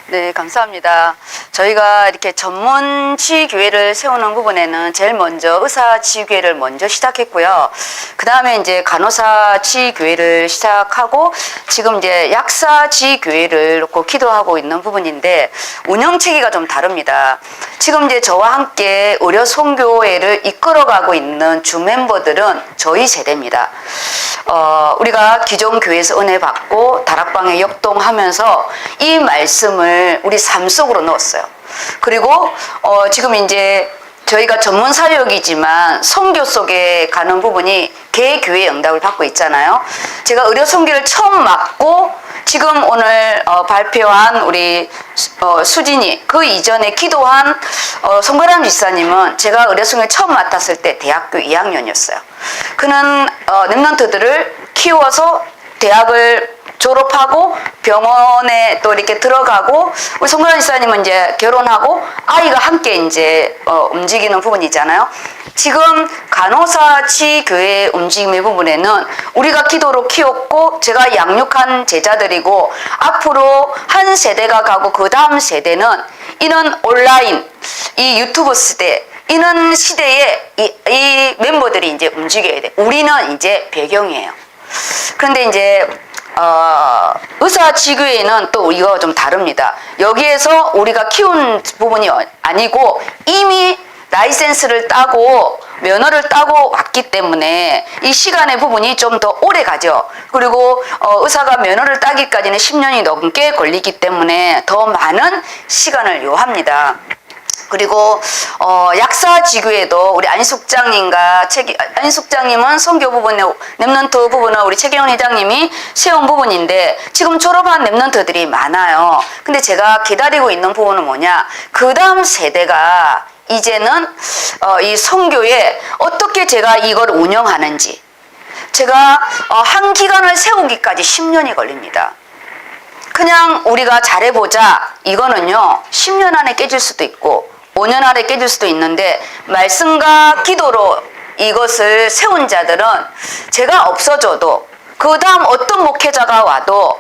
네, 감사합니다. 저희가 이렇게 전문치교회를 세우는 부분에는 제일 먼저 의사치교회를 먼저 시작했고요. 그 다음에 이제 간호사치교회를 시작하고 지금 이제 약사치교회를 놓고 기도하고 있는 부분인데 운영체계가 좀 다릅니다. 지금 이제 저와 함께 의료선교회를 이끌어가고 있는 주 멤버들은 저희 세대입니다. 우리가 기존 교회에서 은혜 받고 다락방에 역동하면서 이 말씀을 우리 삶 속으로 넣었어요. 그리고 지금 이제 저희가 전문 사역이지만 선교 속에 가는 부분이 개교회 응답을 받고 있잖아요. 제가 의료 선교를 처음 맡고 지금 오늘 발표한 우리 수진이 그 이전에 기도한 송가람 지사님은 제가 의료 선교를 처음 맡았을 때 대학교 2학년이었어요. 그는 랩런트들을 키워서 대학을 졸업하고 병원에 또 이렇게 들어가고 우리 송가람 지사님은 이제 결혼하고 아이가 함께 이제 움직이는 부분이잖아요. 지금 간호사치 교회 움직임의 부분에는 우리가 기도로 키웠고 제가 양육한 제자들이고 앞으로 한 세대가 가고 그 다음 세대는 이런 온라인 이 유튜브 시대 이런 시대에 이 멤버들이 이제 움직여야 돼. 우리는 이제 배경이에요. 그런데 이제 의사치교회는 또 이거 좀 다릅니다. 여기에서 우리가 키운 부분이 아니고 이미 라이센스를 따고 면허를 따고 왔기 때문에 이 시간의 부분이 좀 더 오래 가죠. 그리고 의사가 면허를 따기까지는 10년이 넘게 걸리기 때문에 더 많은 시간을 요합니다. 그리고 약사지교에도 우리 안숙장님과 안숙장님은 선교 부분에 랩런트 부분은 우리 최경원 회장님이 세운 부분인데 지금 졸업한 랩런트들이 많아요. 근데 제가 기다리고 있는 부분은 뭐냐? 그 다음 세대가 이제는 이 선교에 어떻게 제가 이걸 운영하는지 제가 한 기간을 세우기까지 10년이 걸립니다. 그냥 우리가 잘해보자 이거는요 10년 안에 깨질 수도 있고 5년 안에 깨질 수도 있는데 말씀과 기도로 이것을 세운 자들은 제가 없어져도 그 다음 어떤 목회자가 와도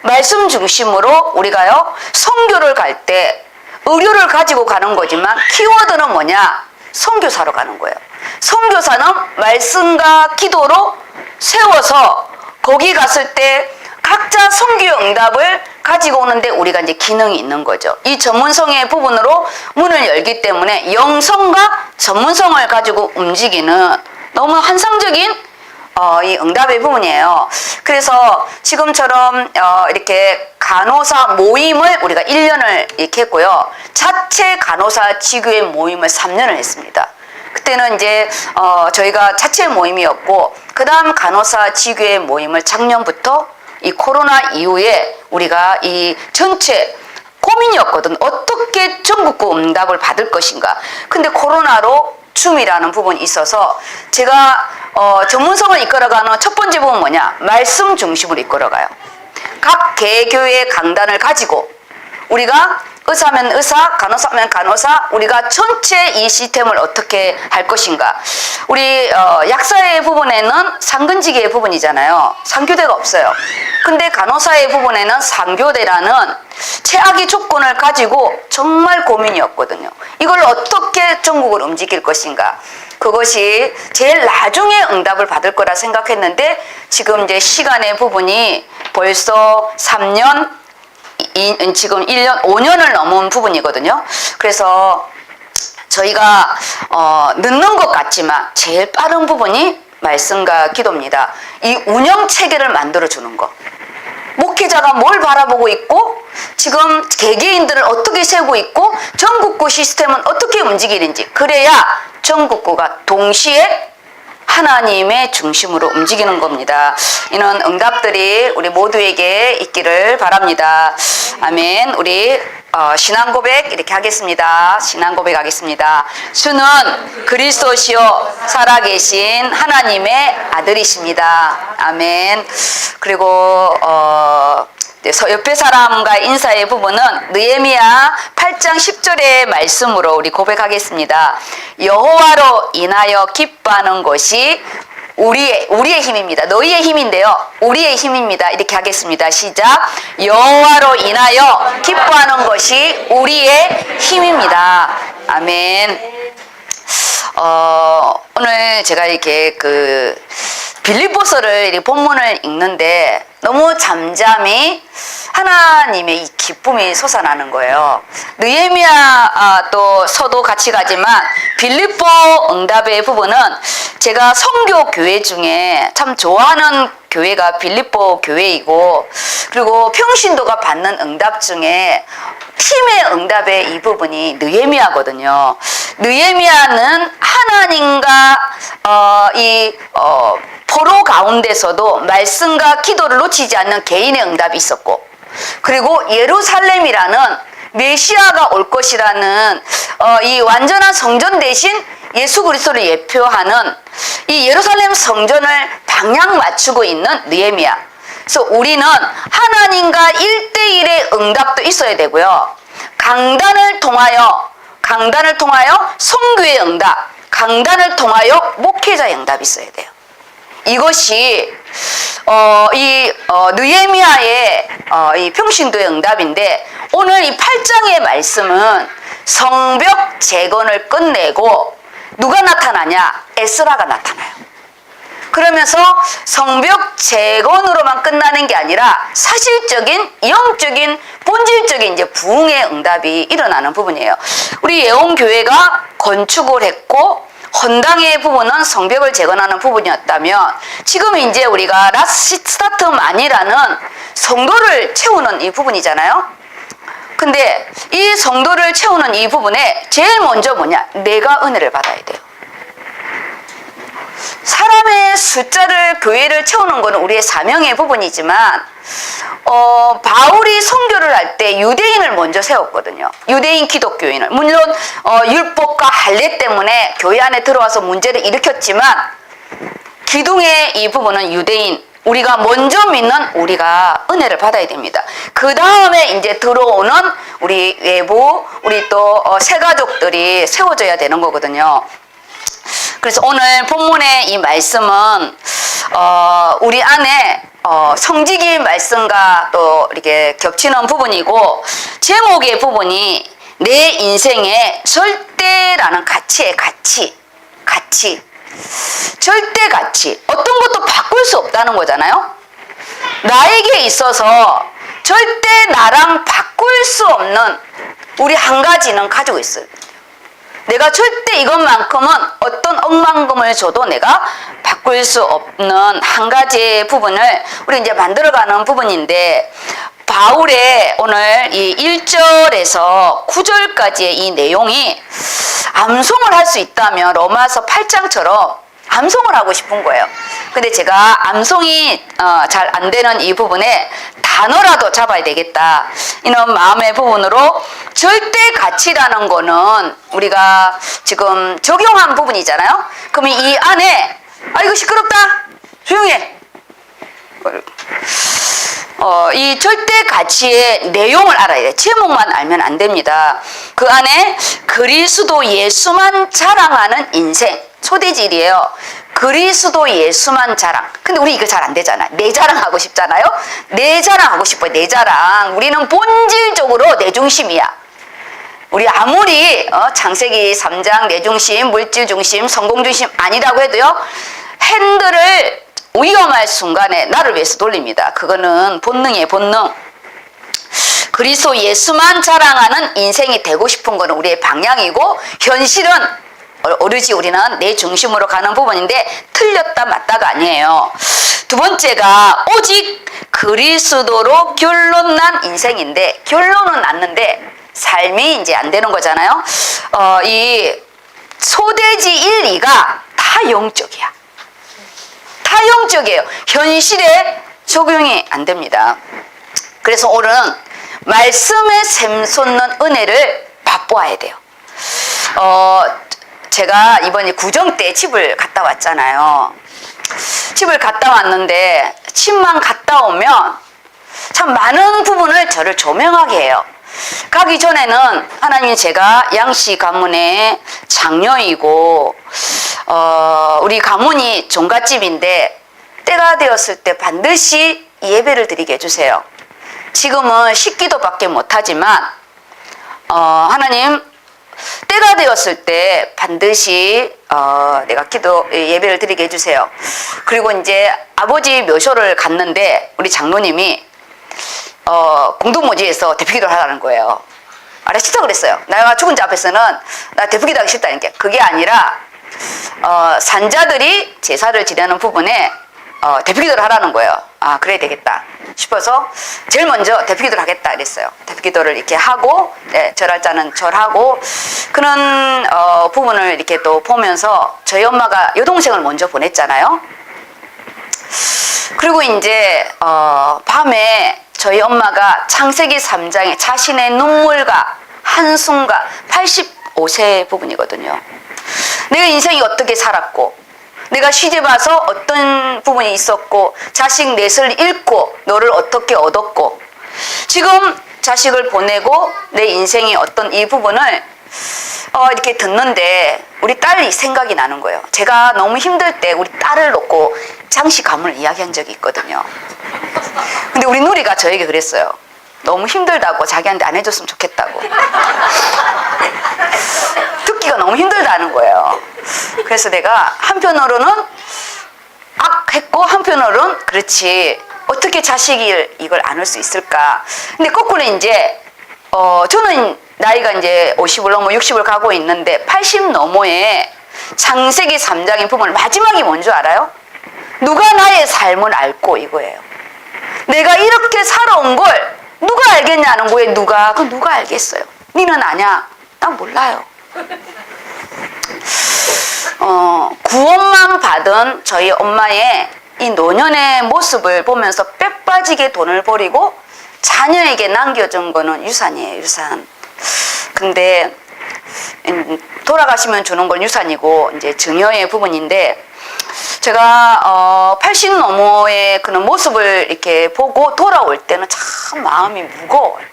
말씀 중심으로 우리가요 선교를 갈 때 의료를 가지고 가는 거지만 키워드는 뭐냐? 선교사로 가는 거예요. 선교사는 말씀과 기도로 세워서 거기 갔을 때 각자 선교 응답을 가지고 오는데 우리가 이제 기능이 있는 거죠. 이 전문성의 부분으로 문을 열기 때문에 영성과 전문성을 가지고 움직이는 너무 환상적인 이 응답의 부분이에요. 그래서 지금처럼 이렇게 간호사 모임을 우리가 1년을 이렇게 했고요. 자체 간호사 지교의 모임을 3년을 했습니다. 그때는 이제 저희가 자체 모임이었고 그 다음 간호사 지교의 모임을 작년부터 이 코로나 이후에 우리가 이 전체 고민이었거든. 어떻게 전국구 응답을 받을 것인가. 근데 코로나로 줌이라는 부분이 있어서 제가 전문성을 이끌어가는 첫 번째 부분은 뭐냐? 말씀 중심으로 이끌어가요. 각 개교의 강단을 가지고 우리가 의사면 의사, 간호사면 간호사, 우리가 전체 이 시스템을 어떻게 할 것인가. 우리 약사의 부분에는 상근지기의 부분이잖아요. 상교대가 없어요. 근데 간호사의 부분에는 상교대라는 최악의 조건을 가지고 정말 고민이었거든요. 이걸 어떻게 전국을 움직일 것인가. 그것이 제일 나중에 응답을 받을 거라 생각했는데 지금 이제 시간의 부분이 벌써 3년 지금 1년, 5년을 넘은 부분이거든요. 그래서 저희가 늦는 것 같지만 제일 빠른 부분이 말씀과 기도입니다. 이 운영 체계를 만들어 주는 거. 목회자가 뭘 바라보고 있고 지금 개개인들을 어떻게 세우고 있고 전국구 시스템은 어떻게 움직이는지 그래야 전국구가 동시에 하나님의 중심으로 움직이는 겁니다. 이런 응답들이 우리 모두에게 있기를 바랍니다. 아멘. 우리 신앙 고백 이렇게 하겠습니다. 신앙 고백 하겠습니다. 주는 그리스도시요 살아계신 하나님의 아들이십니다. 아멘. 그리고 옆에 사람과 인사의 부분은 느헤미야 8장 10절의 말씀으로 우리 고백하겠습니다. 여호와로 인하여 기뻐하는 것이 우리의 힘입니다. 너희의 힘인데요. 우리의 힘입니다. 이렇게 하겠습니다. 시작. 여호와로 인하여 기뻐하는 것이 우리의 힘입니다. 아멘. 오늘 제가 이렇게 빌립보서를 본문을 읽는데 너무 잠잠히 하나님의 이 기쁨이 솟아나는 거예요. 느헤미야 또 서도 같이 가지만 빌립보 응답의 부분은 제가 선교 교회 중에 참 좋아하는 교회가 빌립보 교회이고, 그리고 평신도가 받는 응답 중에 팀의 응답의 이 부분이 느헤미야거든요. 느헤미야는 하나님과 포로 가운데서도 말씀과 기도를 놓치지 않는 개인의 응답이 있었고, 그리고 예루살렘이라는 메시아가 올 것이라는 이 완전한 성전 대신 예수 그리스도를 예표하는 이 예루살렘 성전을 방향 맞추고 있는 느헤미야. 그래서 우리는 하나님과 1대1의 응답도 있어야 되고요. 강단을 통하여 선교의 응답, 강단을 통하여 목회자의 응답이 있어야 돼요. 이것이 느헤미야의 이 평신도의 응답인데, 오늘 이 8장의 말씀은 성벽 재건을 끝내고 누가 나타나냐? 에스라가 나타나요. 그러면서 성벽 재건으로만 끝나는 게 아니라 사실적인, 영적인, 본질적인 이제 부흥의 응답이 일어나는 부분이에요. 우리 예원교회가 건축을 했고 헌당의 부분은 성벽을 재건하는 부분이었다면, 지금 이제 우리가 라스트 스타트 만이라는 성도를 채우는 이 부분이잖아요. 근데 이 성도를 채우는 이 부분에 제일 먼저 뭐냐? 내가 은혜를 받아야 돼요. 사람의 숫자를, 교회를 채우는 것은 우리의 사명의 부분이지만, 바울이 선교를 할 때 유대인을 먼저 세웠거든요. 유대인 기독교인을. 물론 율법과 할례 때문에 교회 안에 들어와서 문제를 일으켰지만, 기둥의 이 부분은 유대인, 우리가 먼저 믿는 우리가 은혜를 받아야 됩니다. 그 다음에 이제 들어오는 우리 외부, 우리 또 새가족들이 세워져야 되는 거거든요. 그래서 오늘 본문의 이 말씀은 우리 안에 성직의 말씀과 또 이렇게 겹치는 부분이고, 제목의 부분이 내 인생의 절대라는 가치의 가치. 절대 가치. 어떤 것도 바꿀 수 없다는 거잖아요. 나에게 있어서 절대 나랑 바꿀 수 없는 우리 한 가지는 가지고 있어요. 내가 절대 이것만큼은 어떤 억만금을 줘도 내가 바꿀 수 없는 한 가지의 부분을 우리 이제 만들어가는 부분인데, 바울의 오늘 이 1절에서 9절까지의 이 내용이 암송을 할 수 있다면 로마서 8장처럼 암송을 하고 싶은 거예요. 근데 제가 암송이 잘 안 되는 이 부분에 단어라도 잡아야 되겠다, 이런 마음의 부분으로, 절대 가치라는 거는 우리가 지금 적용한 부분이잖아요. 그러면 이 안에 이거 시끄럽다, 조용해, 이 절대 가치의 내용을 알아야 돼요. 제목만 알면 안 됩니다. 그 안에 그리스도 예수만 자랑하는 인생, 소대질이에요. 그리스도 예수만 자랑. 근데 우리 이거 잘 안 되잖아요. 내 자랑하고 싶잖아요. 내 자랑하고 싶어요. 내 자랑. 우리는 본질적으로 내 중심이야. 우리 아무리 창세기 3장 내 중심, 물질 중심, 성공 중심 아니라고 해도요, 핸들을 위험할 순간에 나를 위해서 돌립니다. 그거는 본능이에요. 본능. 그리스도 예수만 자랑하는 인생이 되고 싶은 거는 우리의 방향이고, 현실은 오로지 우리는 내 중심으로 가는 부분인데, 틀렸다 맞다가 아니에요. 두 번째가 오직 그리스도로 결론 난 인생인데, 결론은 났는데 삶이 이제 안 되는 거잖아요. 이 소대지 1, 2가 다 영적이야. 다 영적이에요. 현실에 적용이 안 됩니다. 그래서 오늘은 말씀에 샘솟는 은혜를 맛보아야 돼요. 제가 이번에 구정 때 집을 갔다 왔잖아요. 집을 갔다 왔는데 집만 갔다 오면 참 많은 부분을 저를 조명하게 해요. 가기 전에는 하나님이 제가 양씨 가문의 장녀이고 우리 가문이 종갓집인데 때가 되었을 때 반드시 예배를 드리게 해주세요. 지금은 식기도밖에 못하지만 하나님 때가 되었을 때 반드시 내가 예배를 드리게 해주세요. 그리고 이제 아버지 묘소를 갔는데 우리 장로님이 공동모지에서 대표기도를 하라는 거예요. 아래 싫다 그랬어요. 내가 죽은 자 앞에서는 나 대표기도 하기 싫다는 게 그게 아니라 산자들이 제사를 지내는 부분에 대표기도를 하라는 거예요. 아 그래야 되겠다 싶어서 제일 먼저 대표기도를 하겠다 그랬어요. 대표기도를 이렇게 하고 절할 자는 절하고 그런 부분을 이렇게 또 보면서 저희 엄마가 여동생을 먼저 보냈잖아요. 그리고 이제 밤에 저희 엄마가 창세기 3장에 자신의 눈물과 한숨과 85세 부분이거든요. 내 인생이 어떻게 살았고 내가 시집 와서 어떤 부분이 있었고 자식 넷을 잃고 너를 어떻게 얻었고 지금 자식을 보내고 내 인생이 어떤 이 부분을 이렇게 듣는데 우리 딸이 생각이 나는 거예요. 제가 너무 힘들 때 우리 딸을 놓고 장씨 가문을 이야기한 적이 있거든요. 근데 우리 누리가 저에게 그랬어요. 너무 힘들다고 자기한테 안 해줬으면 좋겠다고. 듣기가 너무 힘들다는 거예요. 그래서 내가 한편으로는 했고 한편으로는 그렇지 어떻게 자식이 이걸 안을 수 있을까. 근데 거꾸로 이제 저는 나이가 이제 50을 넘어 60을 가고 있는데 80 너머에 창세기 3장의 부분 마지막이 뭔지 알아요? 누가 나의 삶을 알고 이거예요. 내가 이렇게 살아온 걸 누가 알겠냐는 거예요. 누가 알겠어요? 니는 아냐? 난 몰라요. 구원만 받은 저희 엄마의 이 노년의 모습을 보면서 뼈 빠지게 돈을 버리고 자녀에게 남겨준 거는 유산이에요. 유산. 근데 돌아가시면 주는 건 유산이고 이제 증여의 부분인데 제가 80 넘어의 그런 모습을 이렇게 보고 돌아올 때는 참 마음이 무거워요.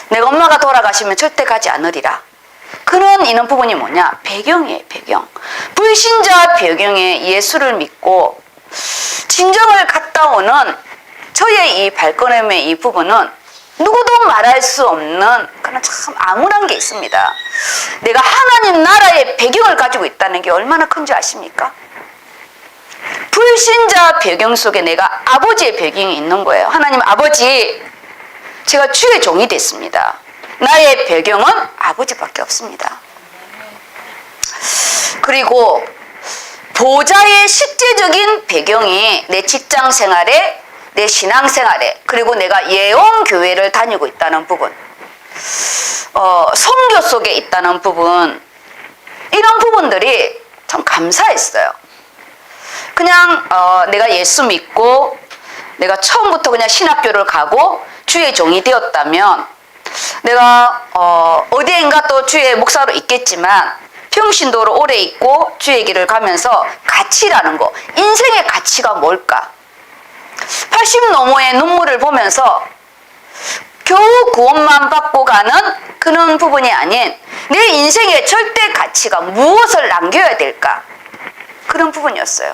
내가 엄마가 돌아가시면 절대 가지 않으리라. 그런 이런 부분이 뭐냐? 배경이에요. 배경. 불신자 배경에 예수를 믿고 진정을 갔다 오는 저의 이 발걸음의 이 부분은 누구도 말할 수 없는 그런 참 암울한 게 있습니다. 내가 하나님 나라의 배경을 가지고 있다는 게 얼마나 큰지 아십니까? 불신자 배경 속에 내가 아버지의 배경이 있는 거예요. 하나님 아버지, 제가 주의 종이 됐습니다. 나의 배경은 아버지밖에 없습니다. 그리고 보좌의 실제적인 배경이 내 직장 생활에, 내 신앙 생활에, 그리고 내가 예언교회를 다니고 있다는 부분, 선교 속에 있다는 부분, 이런 부분들이 참 감사했어요. 그냥 내가 예수 믿고 내가 처음부터 그냥 신학교를 가고 주의 종이 되었다면 내가 어디엔가 또 주의 목사로 있겠지만 평신도로 오래 있고 주의 길을 가면서 가치라는 거, 인생의 가치가 뭘까? 80 너머의 눈물을 보면서 겨우 구원만 받고 가는 그런 부분이 아닌 내 인생의 절대 가치가 무엇을 남겨야 될까? 그런 부분이었어요.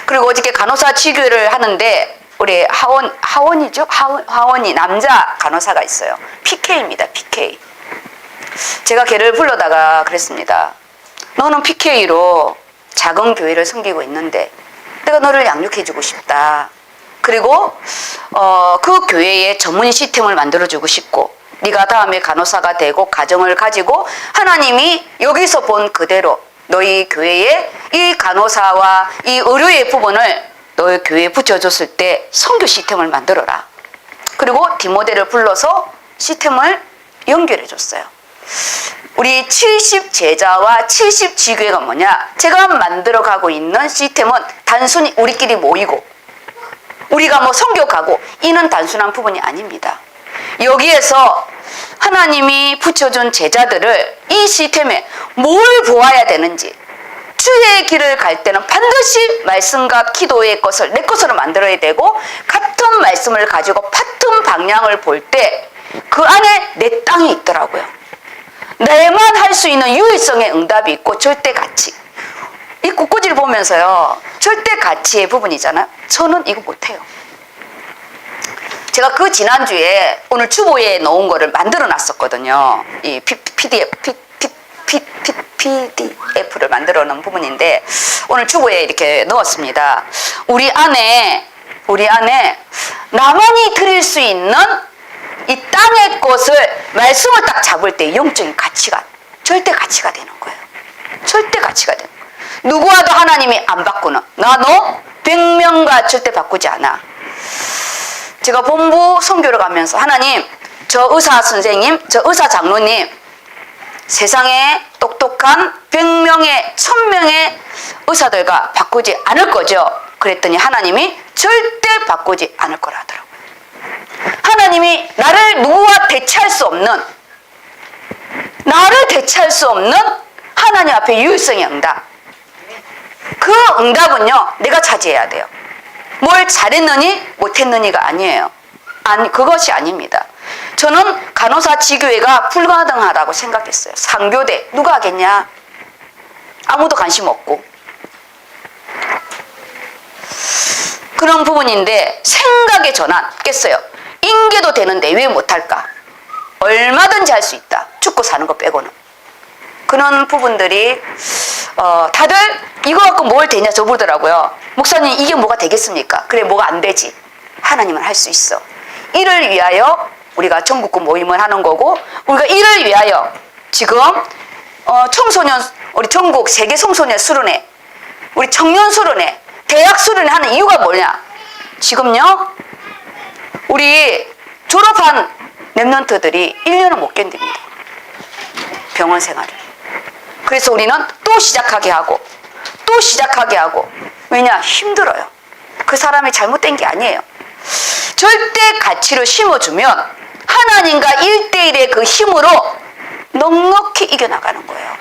그리고 어저께 간호사 지교를 하는데 우리 하원이 남자 간호사가 있어요. PK입니다. PK. 제가 걔를 불러다가 그랬습니다. 너는 PK로 작은 교회를 섬기고 있는데 내가 너를 양육해주고 싶다. 그리고 그 교회에 전문 시스템을 만들어주고 싶고 네가 다음에 간호사가 되고 가정을 가지고 하나님이 여기서 본 그대로 너희 교회에 이 간호사와 이 의료의 부분을 너희 교회에 붙여줬을 때 선교 시스템을 만들어라. 그리고 디모데를 불러서 시스템을 연결해줬어요. 우리 70 제자와 70 지교회가 뭐냐? 제가 만들어가고 있는 시스템은 단순히 우리끼리 모이고 우리가 뭐 선교 가고 이는 단순한 부분이 아닙니다. 여기에서 하나님이 붙여준 제자들을 이 시스템에 뭘 보아야 되는지, 주의 길을 갈 때는 반드시 말씀과 기도의 것을 내 것으로 만들어야 되고 같은 말씀을 가지고 같은 방향을 볼 때 그 안에 내 땅이 있더라고요. 내만 할 수 있는 유일성의 응답이 있고 절대 가치. 이 국고지를 보면서요, 절대 가치의 부분이잖아요. 저는 이거 못해요. 제가 그 지난주에 오늘 주보에 넣은 거를 만들어 놨었거든요. 이 PDF를 만들어 놓은 부분인데 오늘 주보에 이렇게 넣었습니다. 우리 안에 나만이 드릴 수 있는 이 땅의 것을 말씀을 딱 잡을 때 영적인 가치가 절대 가치가 되는 거예요. 절대 가치가 되는 거예요. 누구와도 하나님이 안 바꾸는, 나 너 100명과 절대 바꾸지 않아. 제가 본부 선교를 가면서 하나님, 저 의사 선생님, 저 의사 장로님, 세상에 똑똑한 100명의 1000명의 의사들과 바꾸지 않을 거죠. 그랬더니 하나님이 절대 바꾸지 않을 거라더라고요. 하나님이 나를 누구와 대체할 수 없는, 나를 대체할 수 없는 하나님 앞에 유일성의 응답. 그 응답은요, 내가 차지해야 돼요. 뭘 잘했느니 못했느니가 아니에요. 아니, 그것이 아닙니다. 저는 간호사 지교회가 불가능하다고 생각했어요. 상교대 누가 하겠냐? 아무도 관심 없고. 그런 부분인데 생각의 전환 깼어요. 인계도 되는데 왜 못할까? 얼마든지 할 수 있다. 죽고 사는 거 빼고는. 그런 부분들이 다들 이거 갖고 뭘 되냐 저보더라고요. 목사님 이게 뭐가 되겠습니까? 그래, 뭐가 안 되지. 하나님은 할 수 있어. 이를 위하여 우리가 전국구 모임을 하는 거고, 우리가 이를 위하여 지금 청소년, 우리 전국 세계 청소년 수련회, 우리 청년 수련회, 대학 수련회 하는 이유가 뭐냐? 지금요, 우리 졸업한 랩런트들이 1년을 못 견딥니다. 병원 생활을. 그래서 우리는 또 시작하게 하고 또 시작하게 하고. 왜냐? 힘들어요. 그 사람이 잘못된 게 아니에요. 절대 가치를 심어주면 하나님과 1대1의 그 힘으로 넉넉히 이겨나가는 거예요.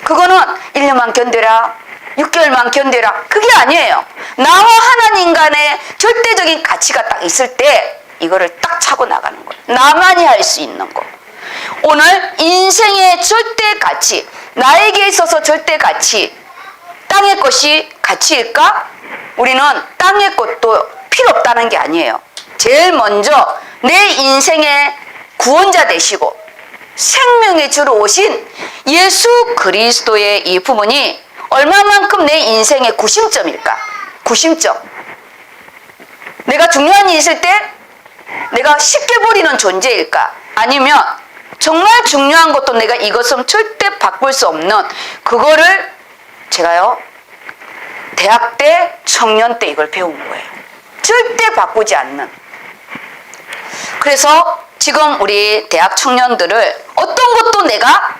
그거는 1년만 견뎌라, 6개월만 견뎌라, 그게 아니에요. 나와 하나님 간의 절대적인 가치가 딱 있을 때 이거를 딱 차고 나가는 거예요. 나만이 할 수 있는 거. 오늘 인생의 절대 가치, 나에게 있어서 절대 가치, 땅의 것이 가치일까? 우리는 땅의 것도 필요 없다는 게 아니에요. 제일 먼저 내 인생의 구원자 되시고 생명의 주로 오신 예수 그리스도의 이 부분이 얼마만큼 내 인생의 구심점일까? 구심점. 내가 중요한 일이 있을 때 내가 쉽게 버리는 존재일까? 아니면 정말 중요한 것도 내가 이것은 절대 바꿀 수 없는, 그거를 제가요, 대학 때, 청년 때 이걸 배운 거예요. 절대 바꾸지 않는. 그래서 지금 우리 대학 청년들을 어떤 것도 내가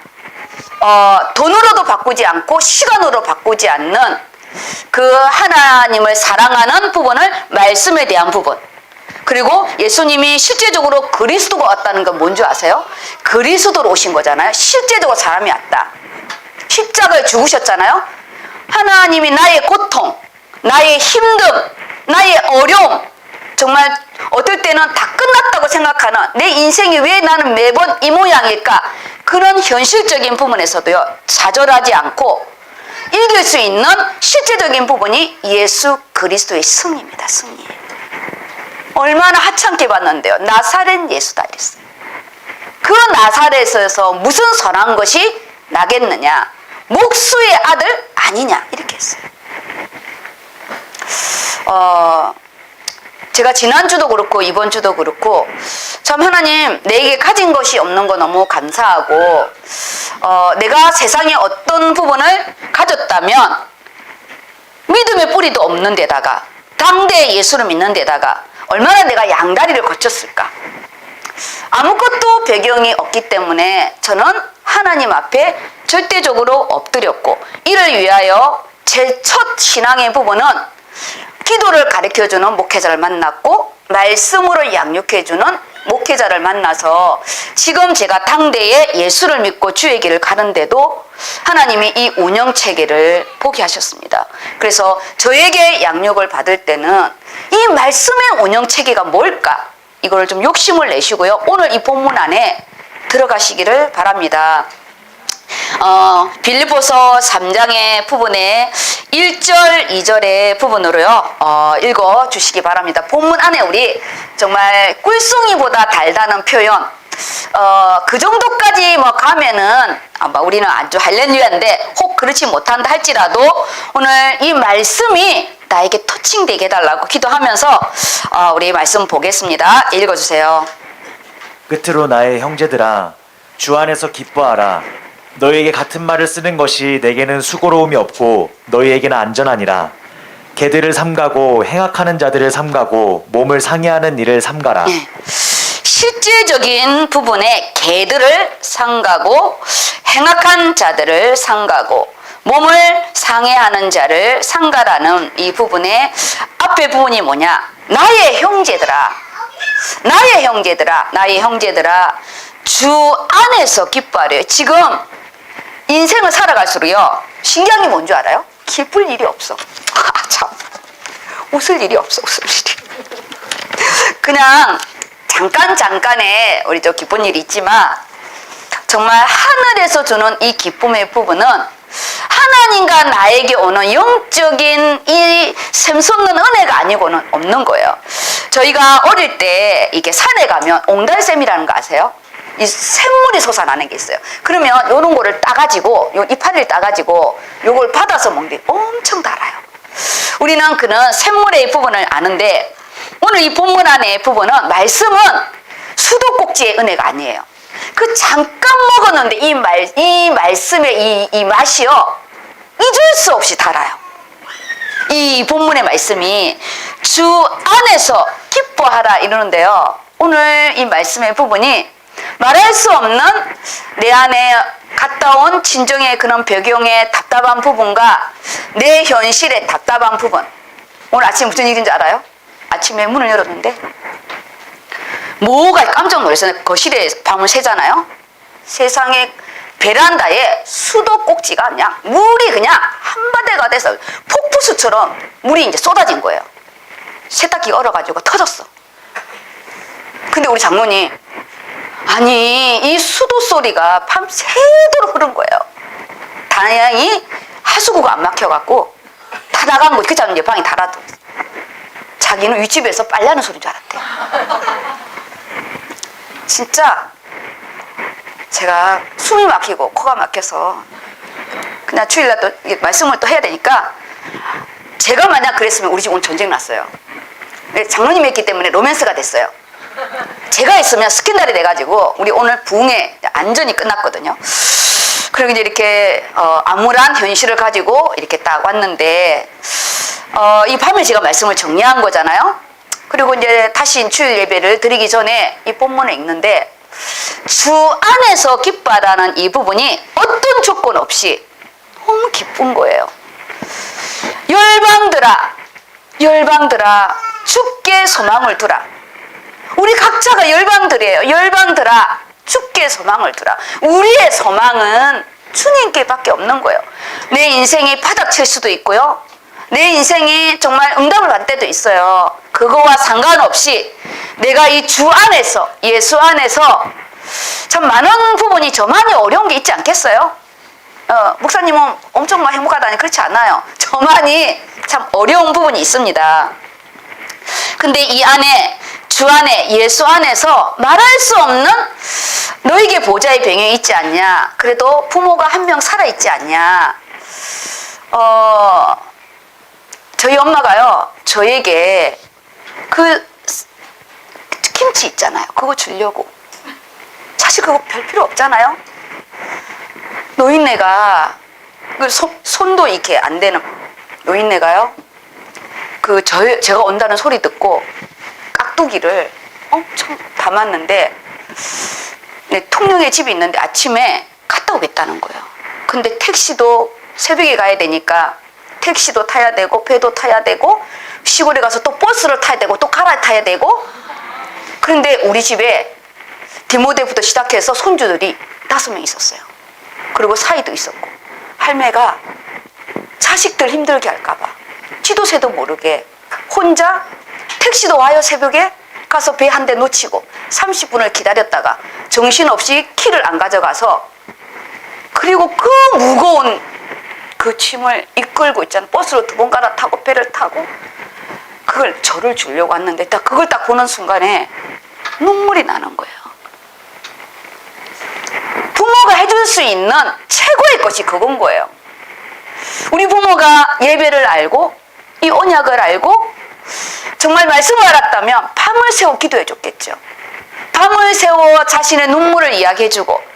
돈으로도 바꾸지 않고 시간으로 바꾸지 않는 그 하나님을 사랑하는 부분을, 말씀에 대한 부분, 그리고 예수님이 실제적으로 그리스도가 왔다는 건 뭔지 아세요? 그리스도로 오신 거잖아요. 실제적으로 사람이 왔다. 십자가에 죽으셨잖아요. 하나님이 나의 고통, 나의 힘듦, 나의 어려움, 정말 어떨 때는 다 끝났다고 생각하는 내 인생이 왜 나는 매번 이 모양일까? 그런 현실적인 부분에서도요, 좌절하지 않고 이길 수 있는 실제적인 부분이 예수 그리스도의 승리입니다. 승리. 얼마나 하찮게 봤는데요. 나사렛 예수다 이랬어요. 그 나사렛에서 무슨 선한 것이 나겠느냐? 목수의 아들 아니냐? 이렇게 했어요. 제가 지난주도 그렇고 이번 주도 그렇고 참 하나님 내게 가진 것이 없는 거 너무 감사하고, 내가 세상에 어떤 부분을 가졌다면 믿음의 뿌리도 없는 데다가 당대 예수를 믿는 데다가 얼마나 내가 양다리를 거쳤을까. 아무것도 배경이 없기 때문에 저는 하나님 앞에 절대적으로 엎드렸고, 이를 위하여 제 첫 신앙의 부분은 기도를 가르쳐주는 목회자를 만났고 말씀으로 양육해주는 목회자를 만나서 지금 제가 당대에 예수를 믿고 주의 길을 가는데도 하나님이 이 운영체계를 보게 하셨습니다. 그래서 저에게 양육을 받을 때는 이 말씀의 운영체계가 뭘까? 이걸 좀 욕심을 내시고요. 오늘 이 본문 안에 들어가시기를 바랍니다. 빌립보서 3장의 부분에 1절, 2절의 부분으로요, 읽어 주시기 바랍니다. 본문 안에 우리 정말 꿀송이보다 달다는 표현, 그 정도까지 뭐 가면은 아마 우리는 아주 할렐루야인데 혹 그렇지 못한다 할지라도 오늘 이 말씀이 나에게 터칭되게 해달라고 기도하면서 우리 말씀 보겠습니다. 읽어주세요. 끝으로 나의 형제들아, 주 안에서 기뻐하라. 너희에게 같은 말을 쓰는 것이 내게는 수고로움이 없고 너희에게는 안전하니라. 개들을 삼가고 행악하는 자들을 삼가고 몸을 상해하는 일을 삼가라. 실제적인 부분에 개들을 삼가고 행악한 자들을 삼가고 몸을 상해하는 자를 삼가라는 이 부분의 앞에 부분이 뭐냐? 나의 형제들아, 나의 형제들아, 나의 형제들아, 주 안에서 기뻐하래요. 지금 인생을 살아갈수록요, 신기한 게 뭔 줄 알아요? 기쁠 일이 없어. 참, 웃을 일이 없어, 웃을 일이. 그냥 잠깐의 우리 저 기쁜 일이 있지만 정말 하늘에서 주는 이 기쁨의 부분은 하나님과 나에게 오는 영적인 이 샘솟는 은혜가 아니고는 없는 거예요. 저희가 어릴 때 이게 산에 가면 옹달샘이라는 거 아세요? 이 샘물이 솟아나는 게 있어요. 그러면 요런 거를 따가지고, 요 이파리를 따가지고 요걸 받아서 먹는데 엄청 달아요. 우리는 그는 샘물의 부분을 아는데 오늘 이 본문 안의 부분은 말씀은 수도꼭지의 은혜가 아니에요. 그 잠깐 먹었는데 이 말씀의 이 맛이요, 잊을 수 없이 달아요. 이 본문의 말씀이 주 안에서 기뻐하라 이러는데요, 오늘 이 말씀의 부분이 말할 수 없는 내 안에 갔다 온 진정의 그런 배경의 답답한 부분과 내 현실의 답답한 부분. 오늘 아침 무슨 일인지 알아요? 아침에 문을 열었는데 뭐가 깜짝 놀랐어요. 거실에 밤을 새잖아요. 세상에 베란다에 수도꼭지가 그냥 물이 그냥 한바대가 돼서 폭포수처럼 물이 이제 쏟아진 거예요. 세탁기가 얼어가지고 터졌어. 근데 우리 장모님, 아니 이 수도 소리가 밤새도록 흐른 거예요. 다행히 하수구가 안 막혀갖고 다 나간 거지. 그 자는 이제 방이 달아도 자기는 윗집에서 빨래하는 소리인 줄 알았대요. 진짜 제가 숨이 막히고 코가 막혀서 그냥 주일날 또 말씀을 또 해야 되니까, 제가 만약 그랬으면 우리 집 오늘 전쟁 났어요. 장로님이 했기 때문에 로맨스가 됐어요. 제가 있으면 스캔들이 돼가지고 우리 오늘 부흥회 안전이 끝났거든요. 그리고 이제 이렇게 암울한 현실을 가지고 이렇게 딱 왔는데 이 밤에 제가 말씀을 정리한 거잖아요. 그리고 이제 다시 주일 예배를 드리기 전에 이 본문을 읽는데 주 안에서 기뻐하라는 이 부분이 어떤 조건 없이 너무 기쁜 거예요. 열방들아, 열방들아, 주께 소망을 두라. 우리 각자가 열방들이에요. 열방들아, 주께 소망을 두라. 우리의 소망은 주님께밖에 없는 거예요. 내 인생이 바닥칠 수도 있고요, 내 인생이 정말 응답을 받을 때도 있어요. 그거와 상관없이 내가 이 주 안에서, 예수 안에서 참 많은 부분이 저만이 어려운 게 있지 않겠어요? 목사님은 엄청 막 행복하다니 그렇지 않아요. 저만이 참 어려운 부분이 있습니다. 근데 이 안에, 주 안에, 예수 안에서 말할 수 없는 너에게 보좌의 병이 있지 않냐, 그래도 부모가 한 명 살아있지 않냐. 저희 엄마가요, 저에게 그 김치 있잖아요, 그거 주려고. 사실 그거 별 필요 없잖아요. 노인네가 그 손도 이렇게 안 되는 노인네가요, 제가 온다는 소리 듣고 깍두기를 엄청 담았는데, 통영에 집이 있는데 아침에 갔다 오겠다는 거예요. 근데 택시도 새벽에 가야 되니까 택시도 타야 되고 배도 타야 되고 시골에 가서 또 버스를 타야 되고 또 갈아타야 되고. 그런데 우리 집에 디모데부터 시작해서 손주들이 5명 있었어요. 그리고 사이도 있었고, 할매가 자식들 힘들게 할까봐 지도 새도 모르게 혼자 택시도 와요 새벽에, 가서 배 한 대 놓치고 30분을 기다렸다가 정신없이 키를 안 가져가서 그리고 그 무거운 그 짐을 이끌고 있잖아. 버스로 2번 갈아타고 배를 타고 그걸 저를 주려고 왔는데 딱 그걸 딱 보는 순간에 눈물이 나는 거예요. 부모가 해줄 수 있는 최고의 것이 그건 거예요. 우리 부모가 예배를 알고 이 언약을 알고 정말 말씀을 알았다면 밤을 새워 기도해 줬겠죠. 밤을 새워 자신의 눈물을 이야기해주고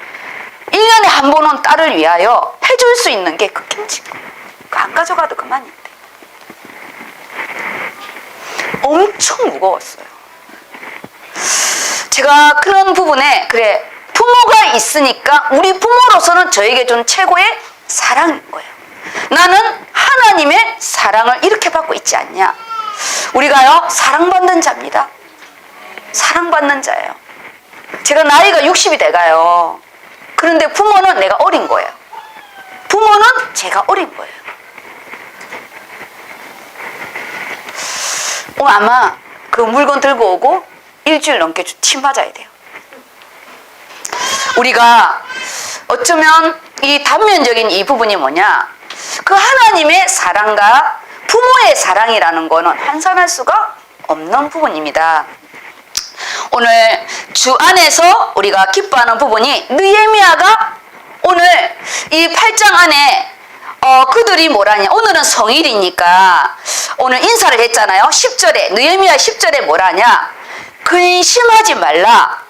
1년에 한 번 온 딸을 위하여 해줄 수 있는 게 그 김치. 안 가져가도 그만인데. 엄청 무거웠어요. 제가 그런 부분에 그래 부모가 있으니까 우리 부모로서는 저에게 준 최고의 사랑인 거예요. 나는 하나님의 사랑을 이렇게 받고 있지 않냐. 우리가요 사랑받는 자입니다. 사랑받는 자예요. 제가 나이가 60이 돼가요. 그런데 부모는 내가 어린 거예요. 부모는 제가 어린 거예요. 아마 그 물건 들고 오고 일주일 넘게 침 맞아야 돼요. 우리가 어쩌면 이 단면적인 이 부분이 뭐냐, 그 하나님의 사랑과 부모의 사랑이라는 거는 환산할 수가 없는 부분입니다. 오늘 주 안에서 우리가 기뻐하는 부분이 느헤미야가 오늘 이 8장 안에 그들이 뭐라냐, 오늘은 성일이니까 오늘 인사를 했잖아요. 10절에 느헤미야 10절에 뭐라냐, 근심하지 말라,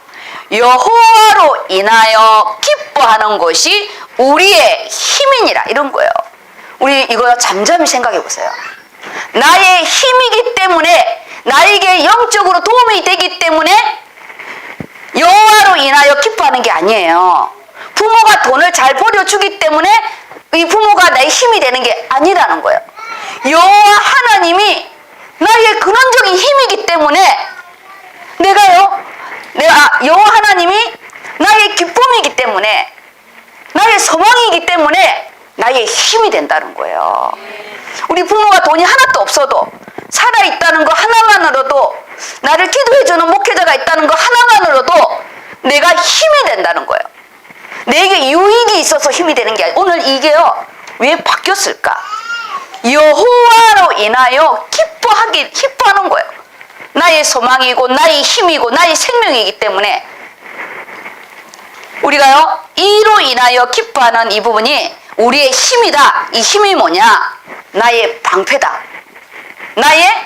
여호와로 인하여 기뻐하는 것이 우리의 힘이니라, 이런 거예요. 우리 이거 잠잠히 생각해 보세요. 나의 힘이기 때문에, 나에게 영적으로 도움이 되기 때문에 여호와로 인하여 기뻐하는 게 아니에요. 부모가 돈을 잘 벌여주기 때문에 이 부모가 나의 힘이 되는 게 아니라는 거예요. 여호와 하나님이 나의 근원적인 힘이기 때문에 내가 여호와 하나님이 나의 기쁨이기 때문에, 나의 소망이기 때문에 나의 힘이 된다는 거예요. 우리 부모가 돈이 하나도 없어도 살아있다는 거 하나만으로도, 나를 기도해주는 목회자가 있다는 거 하나만으로도 내가 힘이 된다는 거예요. 내게 유익이 있어서 힘이 되는 게 아니라, 오늘 이게요 왜 바뀌었을까? 여호와로 인하여 기뻐하는 거예요. 나의 소망이고 나의 힘이고 나의 생명이기 때문에 우리가요 이로 인하여 기뻐하는 이 부분이 우리의 힘이다. 이 힘이 뭐냐? 나의 방패다. 나의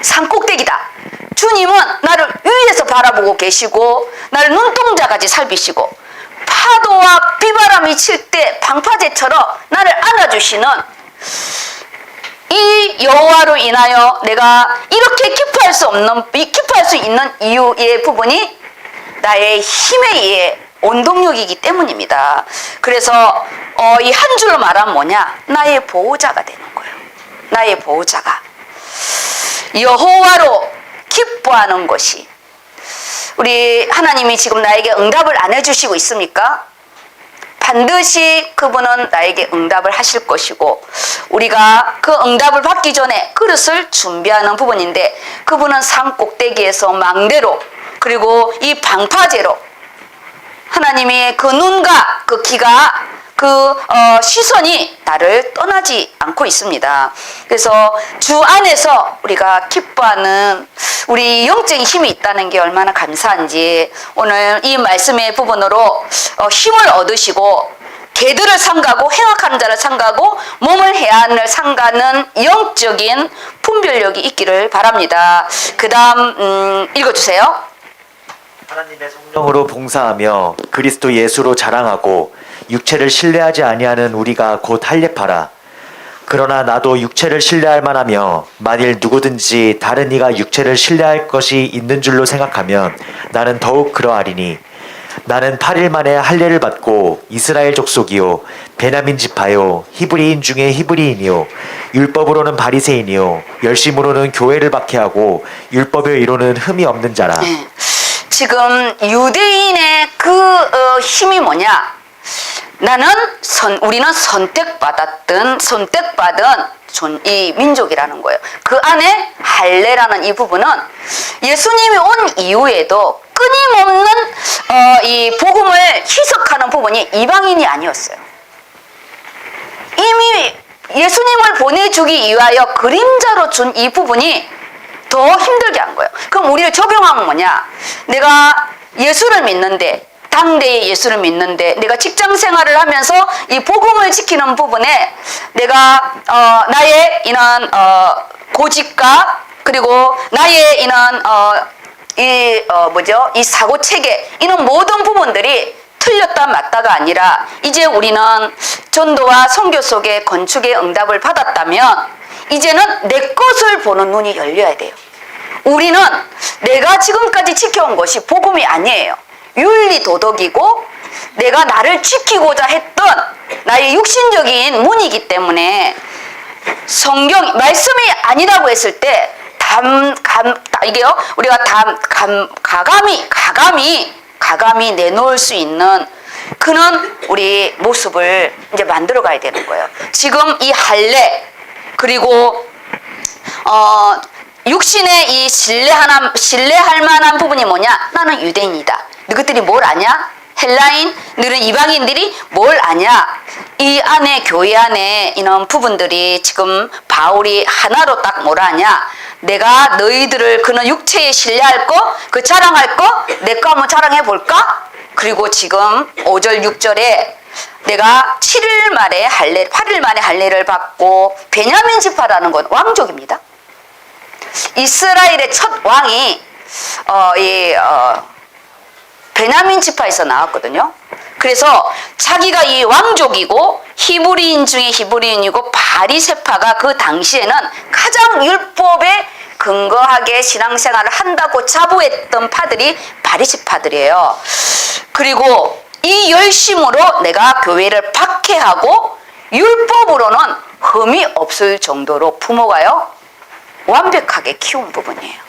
산꼭대기다. 주님은 나를 위에서 바라보고 계시고 나를 눈동자같이 살피시고 파도와 비바람이 칠 때 방파제처럼 나를 안아주시는 이 여호와로 인하여 내가 이렇게 기뻐할 수 있는 이유의 부분이 나의 힘에 의해 원동력이기 때문입니다. 그래서 이 한 줄로 말하면 뭐냐? 나의 보호자가 되는 거예요. 나의 보호자가. 여호와로 기뻐하는 것이, 우리 하나님이 지금 나에게 응답을 안 해주시고 있습니까? 반드시 그분은 나에게 응답을 하실 것이고, 우리가 그 응답을 받기 전에 그릇을 준비하는 부분인데, 그분은 산 꼭대기에서 망대로, 그리고 이 방파제로 하나님의 그 눈과 그 귀가, 그 시선이 나를 떠나지 않고 있습니다. 그래서 주 안에서 우리가 기뻐하는 우리 영적인 힘이 있다는 게 얼마나 감사한지, 오늘 이 말씀의 부분으로 힘을 얻으시고 개들을 삼가고 행악하는 자를 삼가고 몸을 해안을 삼가는 영적인 분별력이 있기를 바랍니다. 그 다음 읽어주세요. 하나님의 성령으로 봉사하며 그리스도 예수로 자랑하고 육체를 신뢰하지 아니하는 우리가 곧 할례파라. 그러나 나도 육체를 신뢰할 만하며 만일 누구든지 다른 이가 육체를 신뢰할 것이 있는 줄로 생각하면 나는 더욱 그러하리니, 나는 8일 만에 할례를 받고 이스라엘 족속이요 베냐민 지파요 히브리인 중에 히브리인이요 율법으로는 바리새인이요 열심으로는 교회를 박해하고 율법의 이로는 흠이 없는 자라. 네. 지금 유대인의 그 힘이 뭐냐? 우리는 선택받은 준 이 민족이라는 거예요. 그 안에 할례라는 이 부분은 예수님이 온 이후에도 끊임없는 이 복음을 희석하는 부분이 이방인이 아니었어요. 이미 예수님을 보내주기 위하여 그림자로 준 이 부분이 더 힘들게 한 거예요. 그럼 우리를 적용하면 뭐냐? 내가 예수를 믿는데, 당대의 예수를 믿는데, 내가 직장 생활을 하면서 이 복음을 지키는 부분에 내가 나의 이런 고집과 그리고 나의 이런 이 사고 체계, 이런 모든 부분들이 틀렸다 맞다가 아니라 이제 우리는 전도와 선교 속에 건축의 응답을 받았다면 이제는 내 것을 보는 눈이 열려야 돼요. 우리는 내가 지금까지 지켜온 것이 복음이 아니에요. 윤리 도덕이고 내가 나를 지키고자 했던 나의 육신적인 문이기 때문에 성경 말씀이 아니라고 했을 때 이게요, 우리가 가감히 내놓을 수 있는 그런 우리 모습을 이제 만들어 가야 되는 거예요. 지금 이 할례, 그리고 육신의 이 신뢰할 만한 부분이 뭐냐? 나는 유대인이다. 너희들이 뭘 아냐? 헬라인, 너희는 이방인들이 뭘 아냐? 이 안에, 교회 안에 이런 부분들이 지금 바울이 하나로 딱 뭐라 하냐? 내가 너희들을 그는 육체에 신뢰할 거, 그 자랑할 거, 내 거 한번 자랑해 볼까? 그리고 지금 5절, 6절에 내가 8일 만에 할례를 받고, 베냐민 지파라는 건 왕족입니다. 이스라엘의 첫 왕이 베냐민 지파에서 나왔거든요. 그래서 자기가 이 왕족이고 히브리인 중에 히브리인이고 바리새파가 그 당시에는 가장 율법에 근거하게 신앙생활을 한다고 자부했던 파들이 바리새파들이에요. 그리고 이 열심으로 내가 교회를 박해하고 율법으로는 흠이 없을 정도로 부모가요 완벽하게 키운 부분이에요.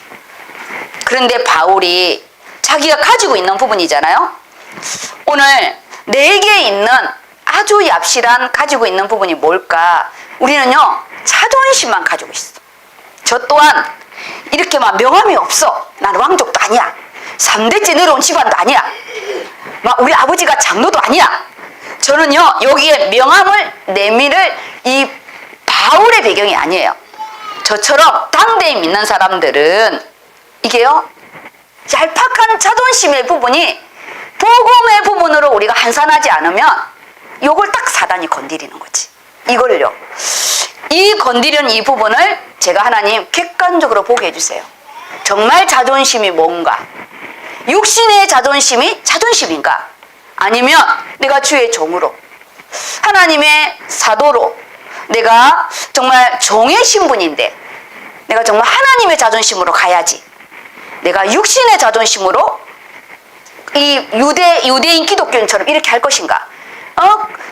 그런데 바울이 자기가 가지고 있는 부분이잖아요. 오늘 내게 있는 아주 얍실한 가지고 있는 부분이 뭘까? 우리는요 자존심만 가지고 있어. 저 또한 이렇게 막 명함이 없어. 나는 왕족도 아니야. 3대째 내려온 집안도 아니야. 막 우리 아버지가 장로도 아니야. 저는요 여기에 명함을 내밀을 이 바울의 배경이 아니에요. 저처럼 당대에 믿는 사람들은 이게요 얄팍한 자존심의 부분이 복음의 부분으로 우리가 한산하지 않으면 요걸 딱 사단이 건드리는 거지. 이걸요. 이 건드리는 이 부분을 제가 하나님 객관적으로 보게 해주세요. 정말 자존심이 뭔가? 육신의 자존심이 자존심인가? 아니면 내가 주의 종으로 하나님의 사도로 내가 정말 종의 신분인데 내가 정말 하나님의 자존심으로 가야지. 내가 육신의 자존심으로 이 유대인 기독교인처럼 이렇게 할 것인가?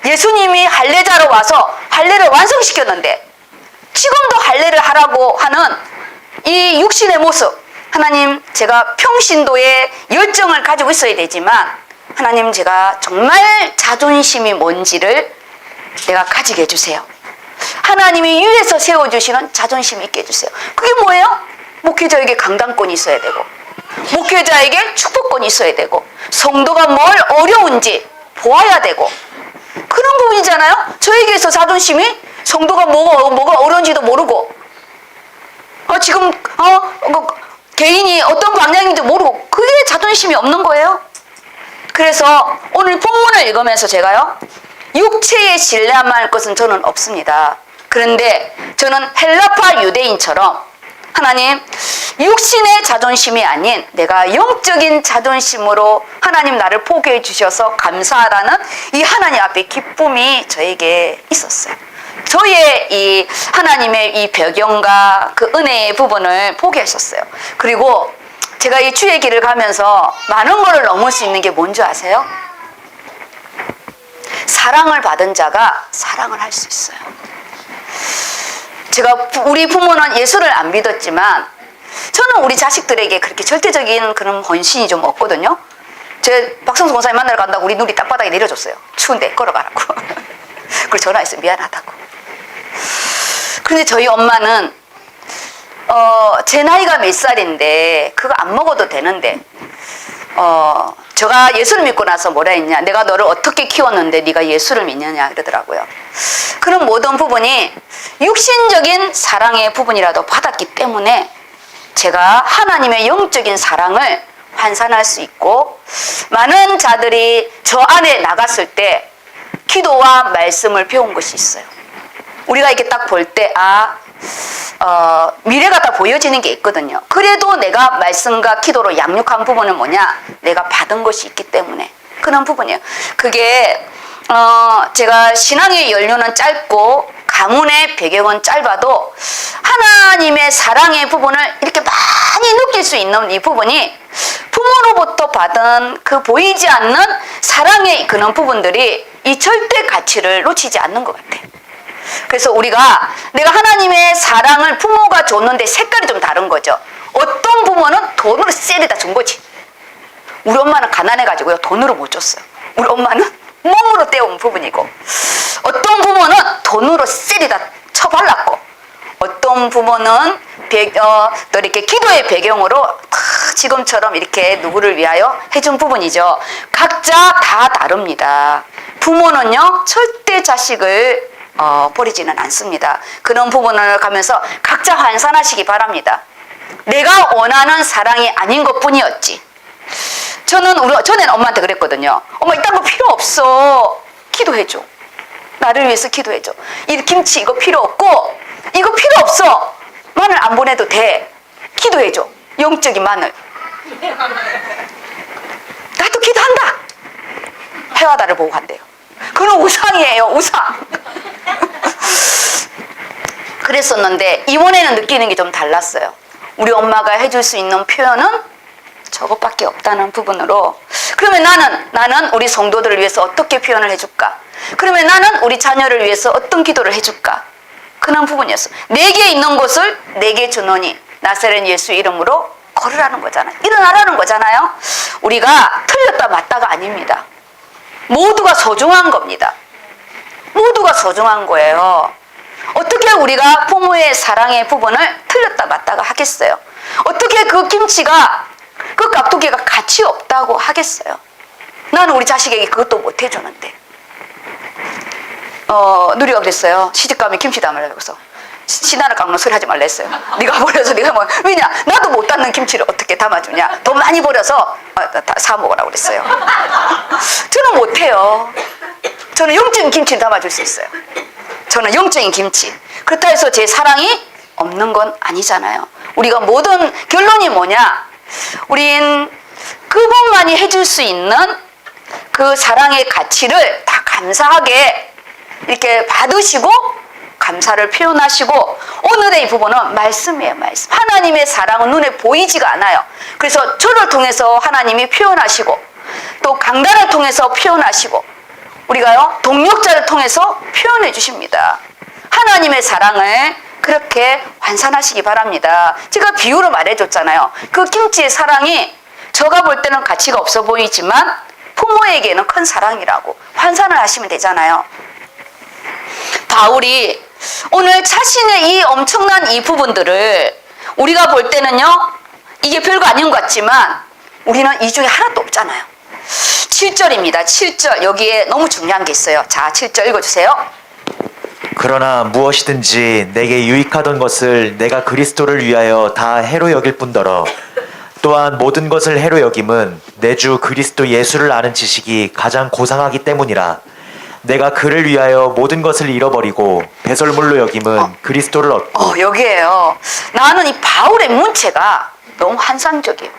예수님이 할례자로 와서 할례를 완성시켰는데 지금도 할례를 하라고 하는 이 육신의 모습, 하나님 제가 평신도의 열정을 가지고 있어야 되지만 하나님 제가 정말 자존심이 뭔지를 내가 가지게 해주세요. 하나님이 위에서 세워주시는 자존심 있게 해주세요. 그게 뭐예요? 목회자에게 강단권이 있어야 되고 목회자에게 축복권이 있어야 되고 성도가 뭘 어려운지 보아야 되고 그런 부분이잖아요. 저에게서 자존심이 성도가 뭐가 어려운지도 모르고 지금 개인이 어떤 방향인지 모르고 그게 자존심이 없는 거예요. 그래서 오늘 본문을 읽으면서 제가요 육체에 신뢰할 것은 저는 없습니다. 그런데 저는 헬라파 유대인처럼 하나님 육신의 자존심이 아닌 내가 영적인 자존심으로 하나님 나를 포기해 주셔서 감사하라는 이 하나님 앞에 기쁨이 저에게 있었어요. 저의 이 하나님의 이 배경과 그 은혜의 부분을 포기하셨어요. 그리고 제가 이 주의 길을 가면서 많은 것을 넘을 수 있는 게 뭔지 아세요? 사랑을 받은 자가 사랑을 할 수 있어요. 제가 우리 부모는 예수를 안 믿었지만 저는 우리 자식들에게 그렇게 절대적인 그런 헌신이 좀 없거든요. 제가 박성수 권사님 만나러 간다고 우리 누리 땅바닥에 내려줬어요. 추운데 걸어가라고. 그리고 전화했어요. 미안하다고. 그런데 저희 엄마는 제 나이가 몇 살인데 그거 안 먹어도 되는데 제가 예수를 믿고 나서 뭐라 했냐, 내가 너를 어떻게 키웠는데 네가 예수를 믿느냐 그러더라고요. 그런 모든 부분이 육신적인 사랑의 부분이라도 받았기 때문에 제가 하나님의 영적인 사랑을 환산할 수 있고, 많은 자들이 저 안에 나갔을 때 기도와 말씀을 배운 것이 있어요. 우리가 이렇게 딱 볼 때 미래가 다 보여지는 게 있거든요. 그래도 내가 말씀과 기도로 양육한 부분은 뭐냐? 내가 받은 것이 있기 때문에 그런 부분이에요. 그게 제가 신앙의 연륜은 짧고 가문의 배경은 짧아도 하나님의 사랑의 부분을 이렇게 많이 느낄 수 있는 이 부분이 부모로부터 받은 그 보이지 않는 사랑의 그런 부분들이 이 절대 가치를 놓치지 않는 것 같아요. 그래서 내가 하나님의 사랑을 부모가 줬는데 색깔이 좀 다른 거죠. 어떤 부모는 돈으로 쎄리다 준 거지. 우리 엄마는 가난해가지고요, 돈으로 못 줬어요. 우리 엄마는 몸으로 떼온 부분이고, 어떤 부모는 돈으로 쎄리다 쳐발랐고, 어떤 부모는 또 이렇게 기도의 배경으로 지금처럼 이렇게 누구를 위하여 해준 부분이죠. 각자 다 다릅니다. 부모는요 절대 자식을 버리지는 않습니다. 그런 부분을 가면서 각자 환산하시기 바랍니다. 내가 원하는 사랑이 아닌 것뿐이었지. 전에는 엄마한테 그랬거든요. 엄마 이딴 거 필요 없어. 기도해줘. 나를 위해서 기도해줘. 이 김치 이거 필요 없고, 이거 필요 없어. 마늘 안 보내도 돼. 기도해줘. 영적인 마늘. 나도 기도한다. 해와다를 보고 간대요. 그건 우상이에요, 우상. 그랬었는데 이번에는 느끼는 게 좀 달랐어요. 우리 엄마가 해줄 수 있는 표현은 저것밖에 없다는 부분으로, 그러면 나는 우리 성도들을 위해서 어떻게 표현을 해줄까? 그러면 나는 우리 자녀를 위해서 어떤 기도를 해줄까? 그런 부분이었어. 내게 있는 것을 내게 주노니 나사렛 예수 이름으로 걸으라는 거잖아요. 일어나라는 거잖아요. 우리가 틀렸다 맞다가 아닙니다. 모두가 소중한 겁니다. 모두가 소중한 거예요. 어떻게 우리가 부모의 사랑의 부분을 틀렸다 맞다가 하겠어요? 어떻게 그 김치가, 그 깍두기가 가치 없다고 하겠어요? 나는 우리 자식에게 그것도 못 해주는데. 누리가 그랬어요. 시집가면 김치 담으려고 해서. 신하를 깎는 소리 하지 말라 했어요. 네가 버려서 네가 왜냐? 나도 못 담는 김치를 어떻게 담아주냐? 돈 많이 버려서 사 먹으라고 그랬어요. 저는 못해요. 저는 영적인 김치를 담아줄 수 있어요. 저는 영적인 김치. 그렇다 해서 제 사랑이 없는 건 아니잖아요. 우리가 모든 결론이 뭐냐? 우린 그분만이 해줄 수 있는 그 사랑의 가치를 다 감사하게 이렇게 받으시고 감사를 표현하시고, 오늘의 이 부분은 말씀이에요, 말씀. 하나님의 사랑은 눈에 보이지가 않아요. 그래서 저를 통해서 하나님이 표현하시고, 또 강단을 통해서 표현하시고, 우리가요 동력자를 통해서 표현해 주십니다. 하나님의 사랑을 그렇게 환산하시기 바랍니다. 제가 비유로 말해줬잖아요. 그 김치의 사랑이 제가 볼 때는 가치가 없어 보이지만 부모에게는 큰 사랑이라고 환산을 하시면 되잖아요. 바울이 오늘 자신의 이 엄청난 이 부분들을 우리가 볼 때는요 이게 별거 아닌 것 같지만 우리는 이 중에 하나도 없잖아요. 7절입니다. 7절 여기에 너무 중요한 게 있어요. 자, 7절 읽어주세요. 그러나 무엇이든지 내게 유익하던 것을 내가 그리스도를 위하여 다 해로 여길 뿐더러 또한 모든 것을 해로 여김은 내 주 그리스도 예수를 아는 지식이 가장 고상하기 때문이라. 내가 그를 위하여 모든 것을 잃어버리고 배설물로 여김은 그리스도를 얻고. 여기에요. 나는 이 바울의 문체가 너무 환상적이에요.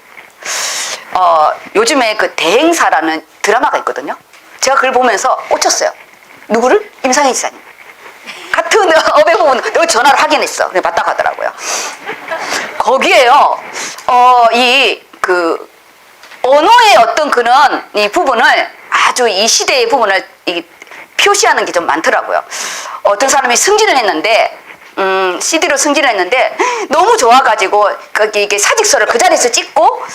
요즘에 그 대행사라는 드라마가 있거든요. 제가 그걸 보면서 꽂혔어요. 누구를? 임상희 지사님. 같은 어배 부분 여기 전화를 확인했어. 근데 맞다 가더라고요. 거기에요. 언어의 어떤 그런 이 부분을 아주 이 시대의 부분을 표시하는 게 좀 많더라고요. 어떤 사람이 승진을 했는데 CD로 승진을 했는데 너무 좋아가지고 거기 이게 사직서를 그 자리에서 찍고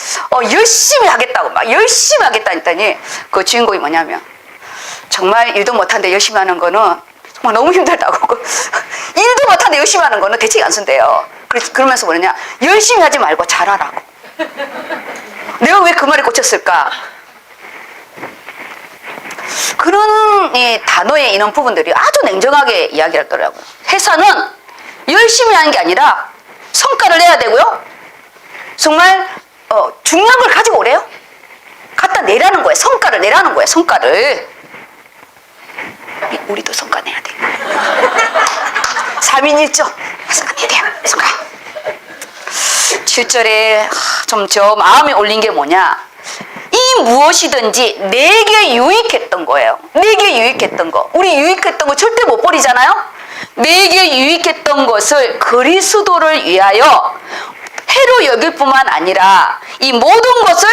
열심히 하겠다고 막 열심히 하겠다 했더니 그 주인공이 뭐냐면 정말 일도 못하는데 열심히 하는 거는 막 너무 힘들다고. 일도 못하는데 열심히 하는 거는 대책이 안 쓴대요. 그러면서 뭐냐, 열심히 하지 말고 잘하라고. 내가 왜 그 말에 꽂혔을까? 그런 이 단어에 있는 부분들이 아주 냉정하게 이야기를 하더라고요. 회사는 열심히 하는 게 아니라 성과를 내야 되고요. 정말 중요한 걸 가지고 오래요. 갖다 내라는 거예요. 성과를 내라는 거예요. 성과를. 우리도 성과 내야 돼. 3인 1조 성과 내야 돼요. 성과. 7절에 좀 저 마음에 올린 게 뭐냐, 이 무엇이든지 내게 유익했던 거예요. 내게 유익했던 거. 우리 유익했던 거 절대 못 버리잖아요. 내게 유익했던 것을 그리스도를 위하여 해로 여길 뿐만 아니라 이 모든 것을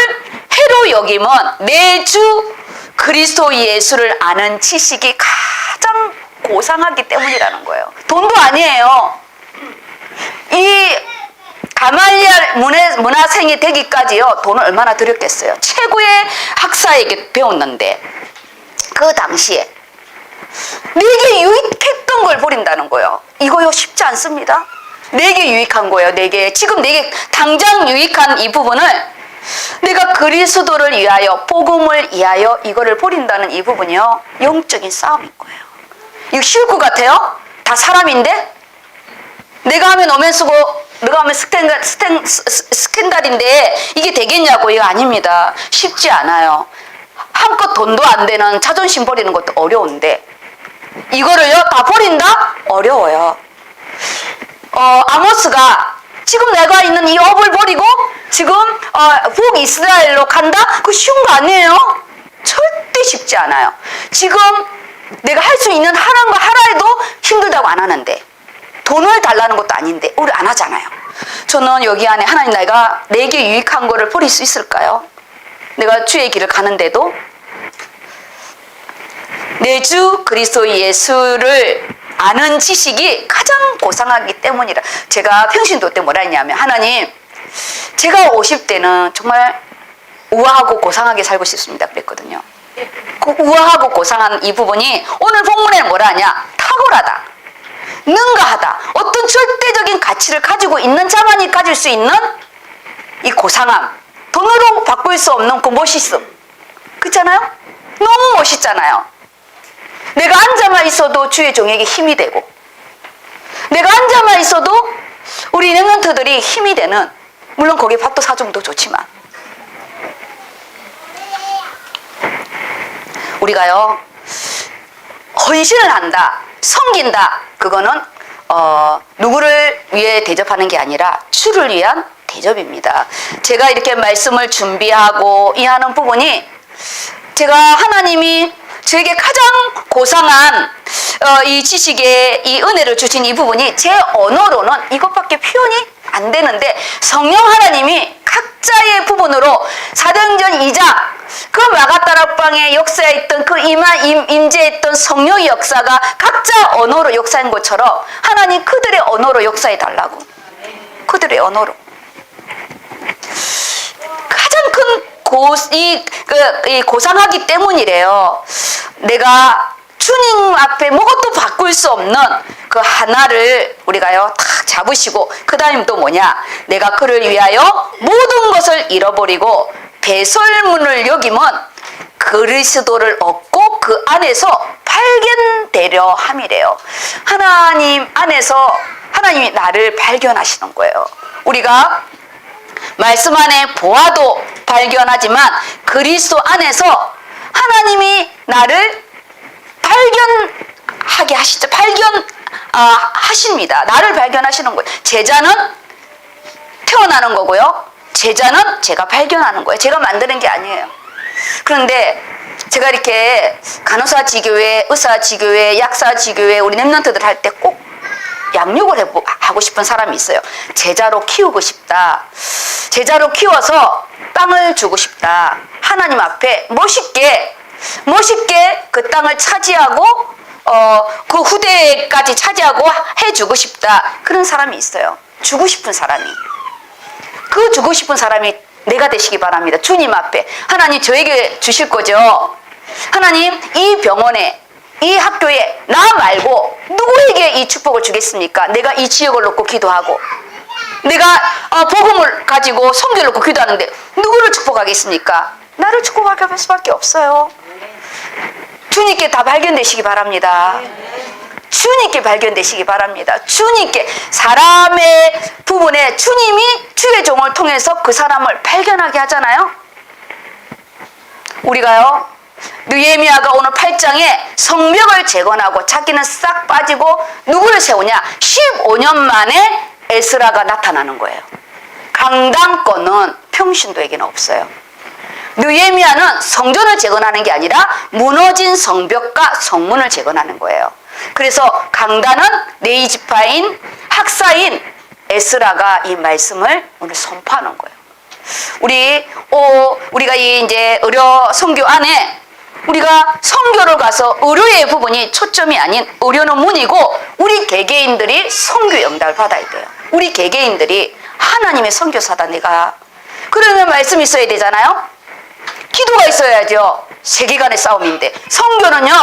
해로 여김은 내 주 그리스도 예수를 아는 지식이 가장 고상하기 때문이라는 거예요. 돈도 아니에요. 이 가말리알 문화생이 되기까지요, 돈을 얼마나 들였겠어요. 최고의 학사에게 배웠는데 그 당시에 내게 유익했던 걸 버린다는 거예요. 이거요 쉽지 않습니다. 내게 유익한 거예요. 지금 내게 당장 유익한 이 부분을 내가 그리스도를 위하여, 복음을 위하여 이거를 버린다는 이 부분이요, 영적인 싸움인 거예요. 이거 쉬울 것 같아요? 다 사람인데? 내가 하면 로맨스고 내가 하면 스캔들인데 이게 되겠냐고. 이거 아닙니다. 쉽지 않아요. 한껏 돈도 안 되는 자존심 버리는 것도 어려운데 이거를요 다 버린다? 어려워요. 아모스가 지금 내가 있는 이 업을 버리고 지금 북이스라엘로 간다? 그거 쉬운 거 아니에요. 절대 쉽지 않아요. 지금 내가 할 수 있는 하라는 거 하라 해도 힘들다고 안 하는데, 돈을 달라는 것도 아닌데 우리 안 하잖아요. 저는 여기 안에 하나님, 내게 유익한 거를 버릴 수 있을까요? 내가 주의 길을 가는데도 내 주 그리스도 예수를 아는 지식이 가장 고상하기 때문이라. 제가 평신도 때 뭐라 했냐면, 하나님, 제가 50대는 정말 우아하고 고상하게 살고 싶습니다 그랬거든요. 그 우아하고 고상한 이 부분이 오늘 본문에는 뭐라 하냐, 탁월하다, 능가하다, 어떤 절대적인 가치를 가지고 있는 자만이 가질 수 있는 이 고상함, 돈으로 바꿀 수 없는 그 멋있음, 그렇잖아요? 너무 멋있잖아요. 내가 앉아만 있어도 주의 종에게 힘이 되고, 내가 앉아만 있어도 우리 랩런트들이 힘이 되는, 물론 거기에 밥도 사주면 더 좋지만, 우리가요 헌신을 한다, 섬긴다, 그거는 누구를 위해 대접하는 게 아니라 주를 위한 대접입니다. 제가 이렇게 말씀을 준비하고 이 하는 부분이, 제가 하나님이 저에게 가장 고상한 이 지식의 이 은혜를 주신 이 부분이 제 언어로는 이것밖에 표현이 안 되는데, 성령 하나님이 각자의 부분으로 사도행전 2장 그 마가다락방에 역사했던 그 임재했던 성령의 역사가 각자 언어로 역사한 것처럼 하나님 그들의 언어로 역사해 달라고. 그들의 언어로. 가장 큰 고상하기 때문이래요. 내가 주님 앞에 뭐것도 바꿀 수 없는 그 하나를 우리가요 탁 잡으시고, 그 다음 또 뭐냐, 내가 그를 위하여 모든 것을 잃어버리고 배설물을 여기면 그리스도를 얻고 그 안에서 발견되려 함이래요. 하나님 안에서 하나님이 나를 발견하시는 거예요. 우리가 말씀 안에 보아도 발견하지만 그리스도 안에서 하나님이 나를 발견하게 하시죠. 하십니다. 나를 발견하시는 거예요. 제자는 태어나는 거고요, 제자는 제가 발견하는 거예요. 제가 만드는 게 아니에요. 그런데 제가 이렇게 간호사 지교회, 의사 지교회, 약사 지교회 우리 랩런트들 할 때 꼭 양육을 하고 싶은 사람이 있어요. 제자로 키우고 싶다. 제자로 키워서 땅을 주고 싶다. 하나님 앞에 멋있게 그 땅을 차지하고 그 후대까지 차지하고 해주고 싶다. 그런 사람이 있어요. 주고 싶은 사람이. 그 주고 싶은 사람이 내가 되시기 바랍니다. 주님 앞에 하나님 저에게 주실 거죠. 하나님, 이 병원에 이 학교에 나 말고 누구에게 이 축복을 주겠습니까? 내가 이 지역을 놓고 기도하고 내가 복음을 가지고 선교를 놓고 기도하는데 누구를 축복하겠습니까? 나를 축복할 수밖에 없어요. 주님께 다 발견되시기 바랍니다. 주님께 발견되시기 바랍니다. 주님께 사람의 부분에 주님이 주의 종을 통해서 그 사람을 발견하게 하잖아요. 우리가요, 느헤미야가 오늘 8장에 성벽을 재건하고 자기는 싹 빠지고 누구를 세우냐? 15년 만에 에스라가 나타나는 거예요. 강당권은 평신도에게는 없어요. 느헤미야는 성전을 재건하는 게 아니라 무너진 성벽과 성문을 재건하는 거예요. 그래서 강단은 네이지파인 학사인 에스라가 이 말씀을 오늘 선포하는 거예요. 우리가 이제 의료 선교 안에 우리가 선교를 가서 의료의 부분이 초점이 아닌 의료는 문이고 우리 개개인들이 선교 응답을 받아야 돼요. 우리 개개인들이 하나님의 선교사다 내가. 그러면 말씀이 있어야 되잖아요. 기도가 있어야죠. 세계관의 싸움인데 선교는요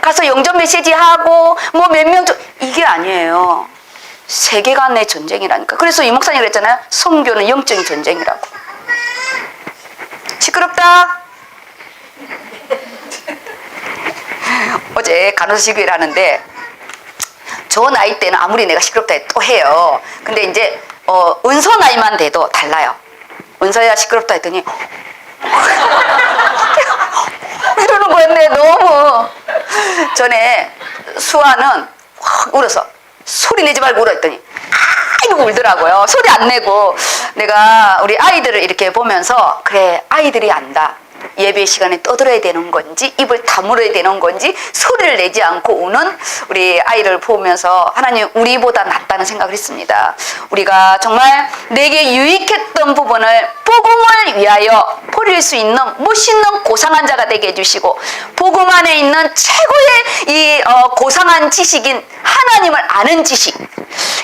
가서 영접 메시지 하고 뭐 몇 명 이게 아니에요. 세계관의 전쟁이라니까. 그래서 이 목사님 그랬잖아요. 선교는 영적인 전쟁이라고. 시끄럽다. 어제 간호사식을 하는데 저 나이 때는 아무리 내가 시끄럽다 해도 또 해요. 근데 이제 은서 나이만 돼도 달라요. 은서야 시끄럽다 했더니 이러는 거였네. 너무 전에 수아는 확 울어서 소리 내지 말고 울어 했더니 이러고 울더라고요. 소리 안 내고. 내가 우리 아이들을 이렇게 보면서 그래 아이들이 안다. 예배 시간에 떠들어야 되는 건지 입을 다물어야 되는 건지 소리를 내지 않고 우는 우리 아이를 보면서 하나님 우리보다 낫다는 생각을 했습니다. 우리가 정말 내게 유익했던 부분을 복음을 위하여 버릴 수 있는 멋있는 고상한 자가 되게 해주시고 복음 안에 있는 최고의 이 고상한 지식인 하나님을 아는 지식,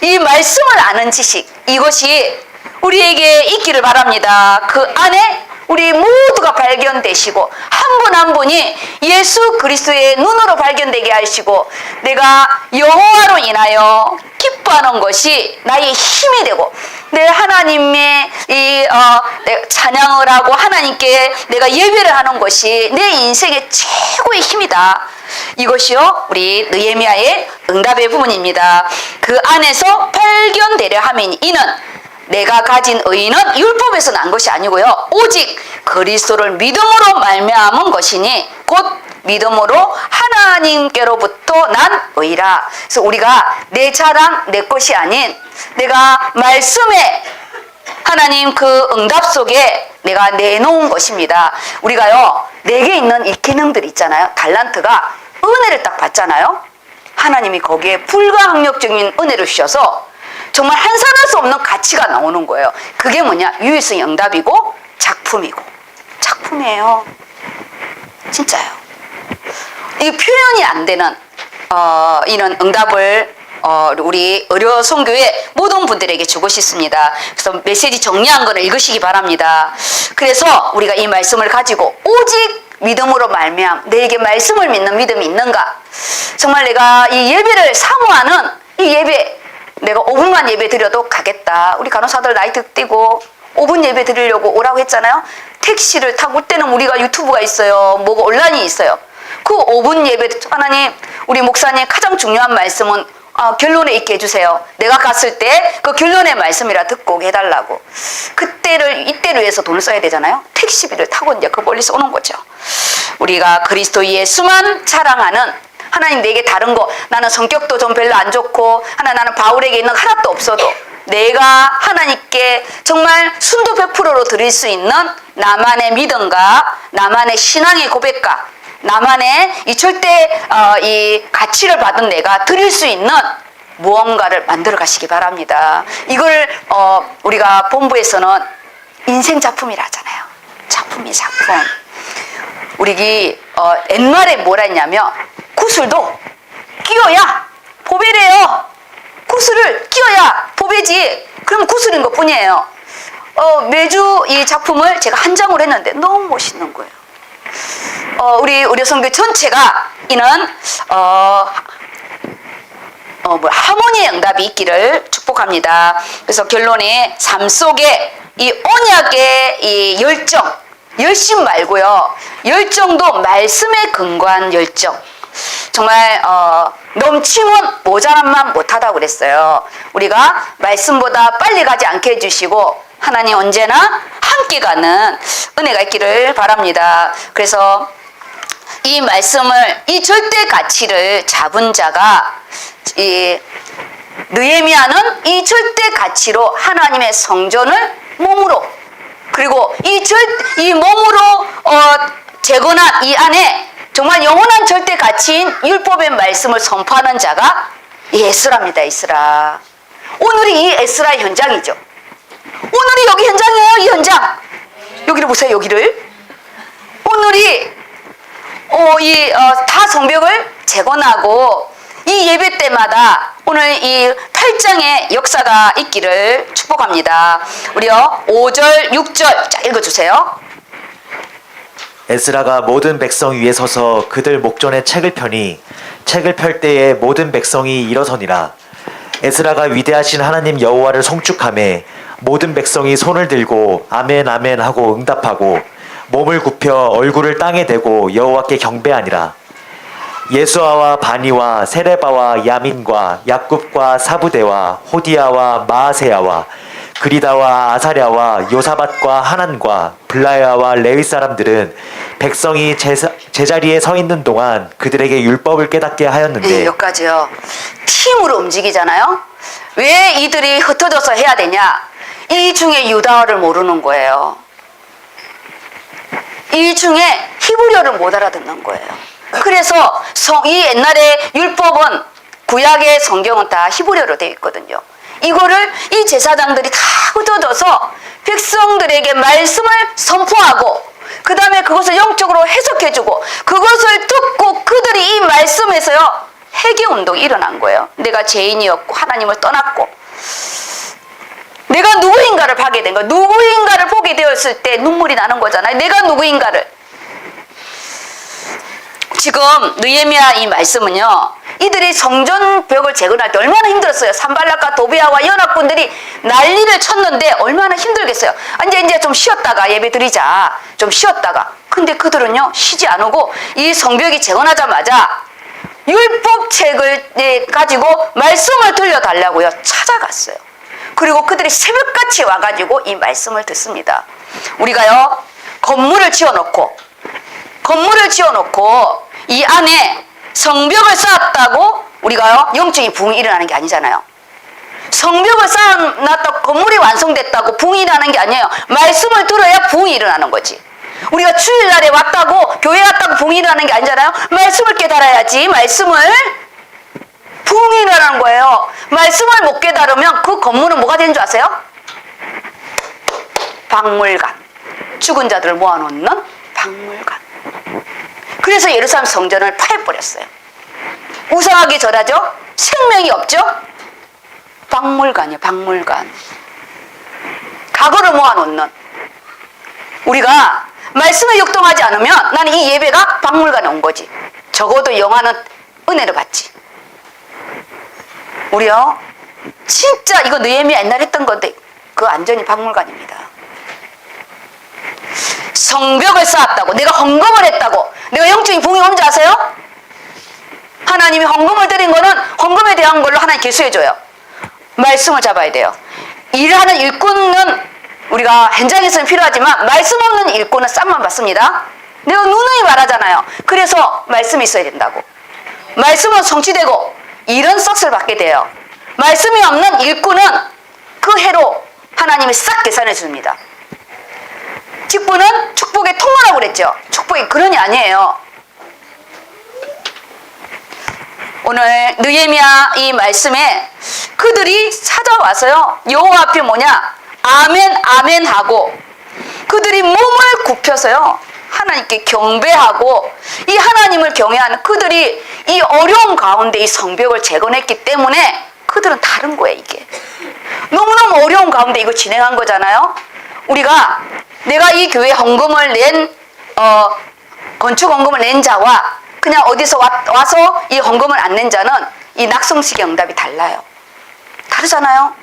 이 말씀을 아는 지식, 이것이 우리에게 있기를 바랍니다. 그 안에 우리 모두가 발견되시고 한 분 한 분이 예수 그리스도의 눈으로 발견되게 하시고 내가 여호와로 인하여 기뻐하는 것이 나의 힘이 되고 내 하나님의 내가 찬양을 하고 하나님께 내가 예배를 하는 것이 내 인생의 최고의 힘이다. 이것이요 우리 느헤미야의 응답의 부분입니다. 그 안에서 발견되려 함이니 이는 내가 가진 의는 율법에서 난 것이 아니고요 오직 그리스도를 믿음으로 말미암은 것이니 곧 믿음으로 하나님께로부터 난 의라. 그래서 우리가 내 자랑 내 것이 아닌 내가 말씀에 하나님 그 응답 속에 내가 내놓은 것입니다. 우리가요 내게 있는 이 기능들 있잖아요. 달란트가 은혜를 딱 받잖아요. 하나님이 거기에 불가항력적인 은혜를 주셔서 정말 한산할 수 없는 가치가 나오는 거예요. 그게 뭐냐? 유일성 응답이고 작품이에요. 진짜요. 이 표현이 안 되는 이런 응답을 우리 의료 선교의 모든 분들에게 주고 싶습니다. 그래서 메시지 정리한 거는 읽으시기 바랍니다. 그래서 우리가 이 말씀을 가지고 오직 믿음으로 말미암 내게 말씀을 믿는 믿음이 있는가? 정말 내가 이 예배를 사모하는 이 예배 내가 5분만 예배 드려도 가겠다. 우리 간호사들 라이트 띄고 5분 예배 드리려고 오라고 했잖아요. 택시를 타고 올 때는 우리가 유튜브가 있어요. 뭐가 온라인이 있어요. 그 5분 예배 하나님 우리 목사님 가장 중요한 말씀은 결론에 있게 해주세요. 내가 갔을 때 그 결론의 말씀이라 듣고 오게 해달라고. 이때를 위해서 돈을 써야 되잖아요. 택시비를 타고 이제 그 멀리서 오는 거죠. 우리가 그리스도 예수만 자랑하는 하나님 내게 다른 거 나는 성격도 좀 별로 안 좋고 나는 바울에게 있는 거 하나도 없어도 내가 하나님께 정말 순도 100%로 드릴 수 있는 나만의 믿음과 나만의 신앙의 고백과 나만의 이 절대 이 가치를 받은 내가 드릴 수 있는 무언가를 만들어 가시기 바랍니다. 이걸 우리가 본부에서는 인생 작품이라 하잖아요. 작품. 우리 옛말에 뭐라 했냐면 구슬도 끼워야 보배래요. 구슬을 끼워야 보배지. 그럼 구슬인 것 뿐이에요. 매주 이 작품을 제가 한 장으로 했는데 너무 멋있는 거예요. 우리 성교 전체가 이는 하모니의 응답이 있기를 축복합니다. 그래서 결론에 삶 속에 이 언약의 이 열심 말고요. 열정도 말씀에 근거한 열정. 정말 넘치면 모자란만 못하다고 그랬어요. 우리가 말씀보다 빨리 가지 않게 해주시고 하나님 언제나 함께 가는 은혜가 있기를 바랍니다. 그래서 이 말씀을, 이 절대 가치를 잡은 자가 느헤미야는 이 절대 가치로 하나님의 성전을 몸으로, 그리고 이 몸으로 재건한 이 안에 정말 영원한 절대 가치인 율법의 말씀을 선포하는 자가 이 에스라입니다. 에스라. 오늘이 이 에스라의 현장이죠. 오늘이 여기 현장이에요. 이 현장. 여기를 보세요. 여기를. 오늘이 다 성벽을 재건하고 이 예배 때마다 오늘 이 8장의 역사가 있기를 축복합니다. 우리요 5절 6절 자 읽어주세요. 에스라가 모든 백성 위에 서서 그들 목전에 책을 펴니 책을 펼 때에 모든 백성이 일어서니라. 에스라가 위대하신 하나님 여호와를 송축하매 모든 백성이 손을 들고 아멘 아멘 하고 응답하고 몸을 굽혀 얼굴을 땅에 대고 여호와께 경배하니라. 예수아와 바니와 세레바와 야민과 야굽과 사부대와 호디야와 마아세야와 그리다와 아사랴와 요사밧과 하난과 블라야와 레위 사람들은 백성이 제자리에 서 있는 동안 그들에게 율법을 깨닫게 하였는데 여기까지요. 팀으로 움직이잖아요. 왜 이들이 흩어져서 해야 되냐? 이 중에 유다어를 모르는 거예요. 이 중에 히브리어를 못 알아듣는 거예요. 그래서 이 옛날에 율법은 구약의 성경은 다 히브리어로 되어 있거든요. 이거를 이 제사장들이 다 흩어져서 백성들에게 말씀을 선포하고 그 다음에 그것을 영적으로 해석해주고 그것을 듣고 그들이 이 말씀에서요 회개운동이 일어난 거예요. 내가 죄인이었고 하나님을 떠났고 내가 누구인가를 보게 된 거예요. 누구인가를 보게 되었을 때 눈물이 나는 거잖아요. 내가 누구인가를. 지금 느헤미야 이 말씀은요 이들이 성전벽을 재건할 때 얼마나 힘들었어요. 산발락과 도비아와 연합군들이 난리를 쳤는데 얼마나 힘들겠어요. 이제 좀 쉬었다가 예배 드리자 좀 쉬었다가 근데 그들은요 쉬지 않고 이 성벽이 재건하자마자 율법책을 가지고 말씀을 들려달라고요 찾아갔어요. 그리고 그들이 새벽같이 와가지고 이 말씀을 듣습니다. 우리가요 건물을 지어놓고 이 안에 성벽을 쌓았다고 우리가요 영적인 부흥이 일어나는 게 아니잖아요. 성벽을 쌓아놨다고 건물이 완성됐다고 부흥이 일어나는 게 아니에요. 말씀을 들어야 부흥이 일어나는 거지. 우리가 주일날에 왔다고 교회 왔다고 부흥이 일어나는 게 아니잖아요. 말씀을 깨달아야지. 말씀을 부흥이 일어나는 거예요. 말씀을 못 깨달으면 그 건물은 뭐가 되는 줄 아세요? 박물관. 죽은 자들을 모아놓는 박물관. 그래서 예루살렘 성전을 파해버렸어요. 우상하게 절하죠? 생명이 없죠? 박물관이에요. 박물관. 과거를 모아놓는. 우리가 말씀에 역동하지 않으면 나는 이 예배가 박물관에 온 거지. 적어도 영화는 은혜를 받지. 우리요 진짜 이거 느헤미야 옛날에 했던 건데 그 완전히 박물관입니다. 성벽을 쌓았다고 내가 헌금을 했다고 내가 영적인 부흥이 오는 줄 아세요? 하나님이 헌금을 드린 거는 헌금에 대한 걸로 하나님 계수해줘요. 말씀을 잡아야 돼요. 일하는 일꾼은 우리가 현장에서는 필요하지만 말씀 없는 일꾼은 쌈만 받습니다. 내가 누누이 말하잖아요. 그래서 말씀이 있어야 된다고. 말씀은 성취되고 일은 썩을 받게 돼요. 말씀이 없는 일꾼은 그 해로 하나님이 싹 계산해 줍니다. 직분은 축복의 통로라고 그랬죠. 축복이 그런이 아니에요. 오늘 느헤미야 이 말씀에 그들이 찾아와서요 여호와 앞에 뭐냐 아멘 아멘 하고 그들이 몸을 굽혀서요 하나님께 경배하고 이 하나님을 경외하는 그들이 이 어려운 가운데 이 성벽을 재건했기 때문에 그들은 다른 거예요. 이게 너무너무 어려운 가운데 이거 진행한 거잖아요. 우리가 내가 이 교회 헌금을 낸 건축 헌금을 낸 자와 그냥 어디서 와서 이 헌금을 안 낸 자는 이 낙성식의 응답이 달라요. 다르잖아요.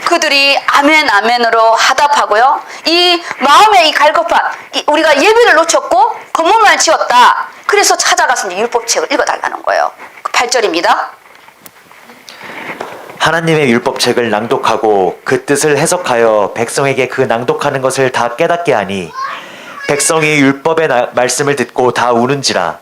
그들이 아멘 아멘으로 하답하고요. 이 마음의 이 갈급함, 우리가 예배를 놓쳤고 건물만 지었다. 그래서 찾아가서 이제 율법책을 읽어달라는 거예요. 8절입니다. 하나님의 율법책을 낭독하고 그 뜻을 해석하여 백성에게 그 낭독하는 것을 다 깨닫게 하니 백성이 율법의 말씀을 듣고 다 우는지라.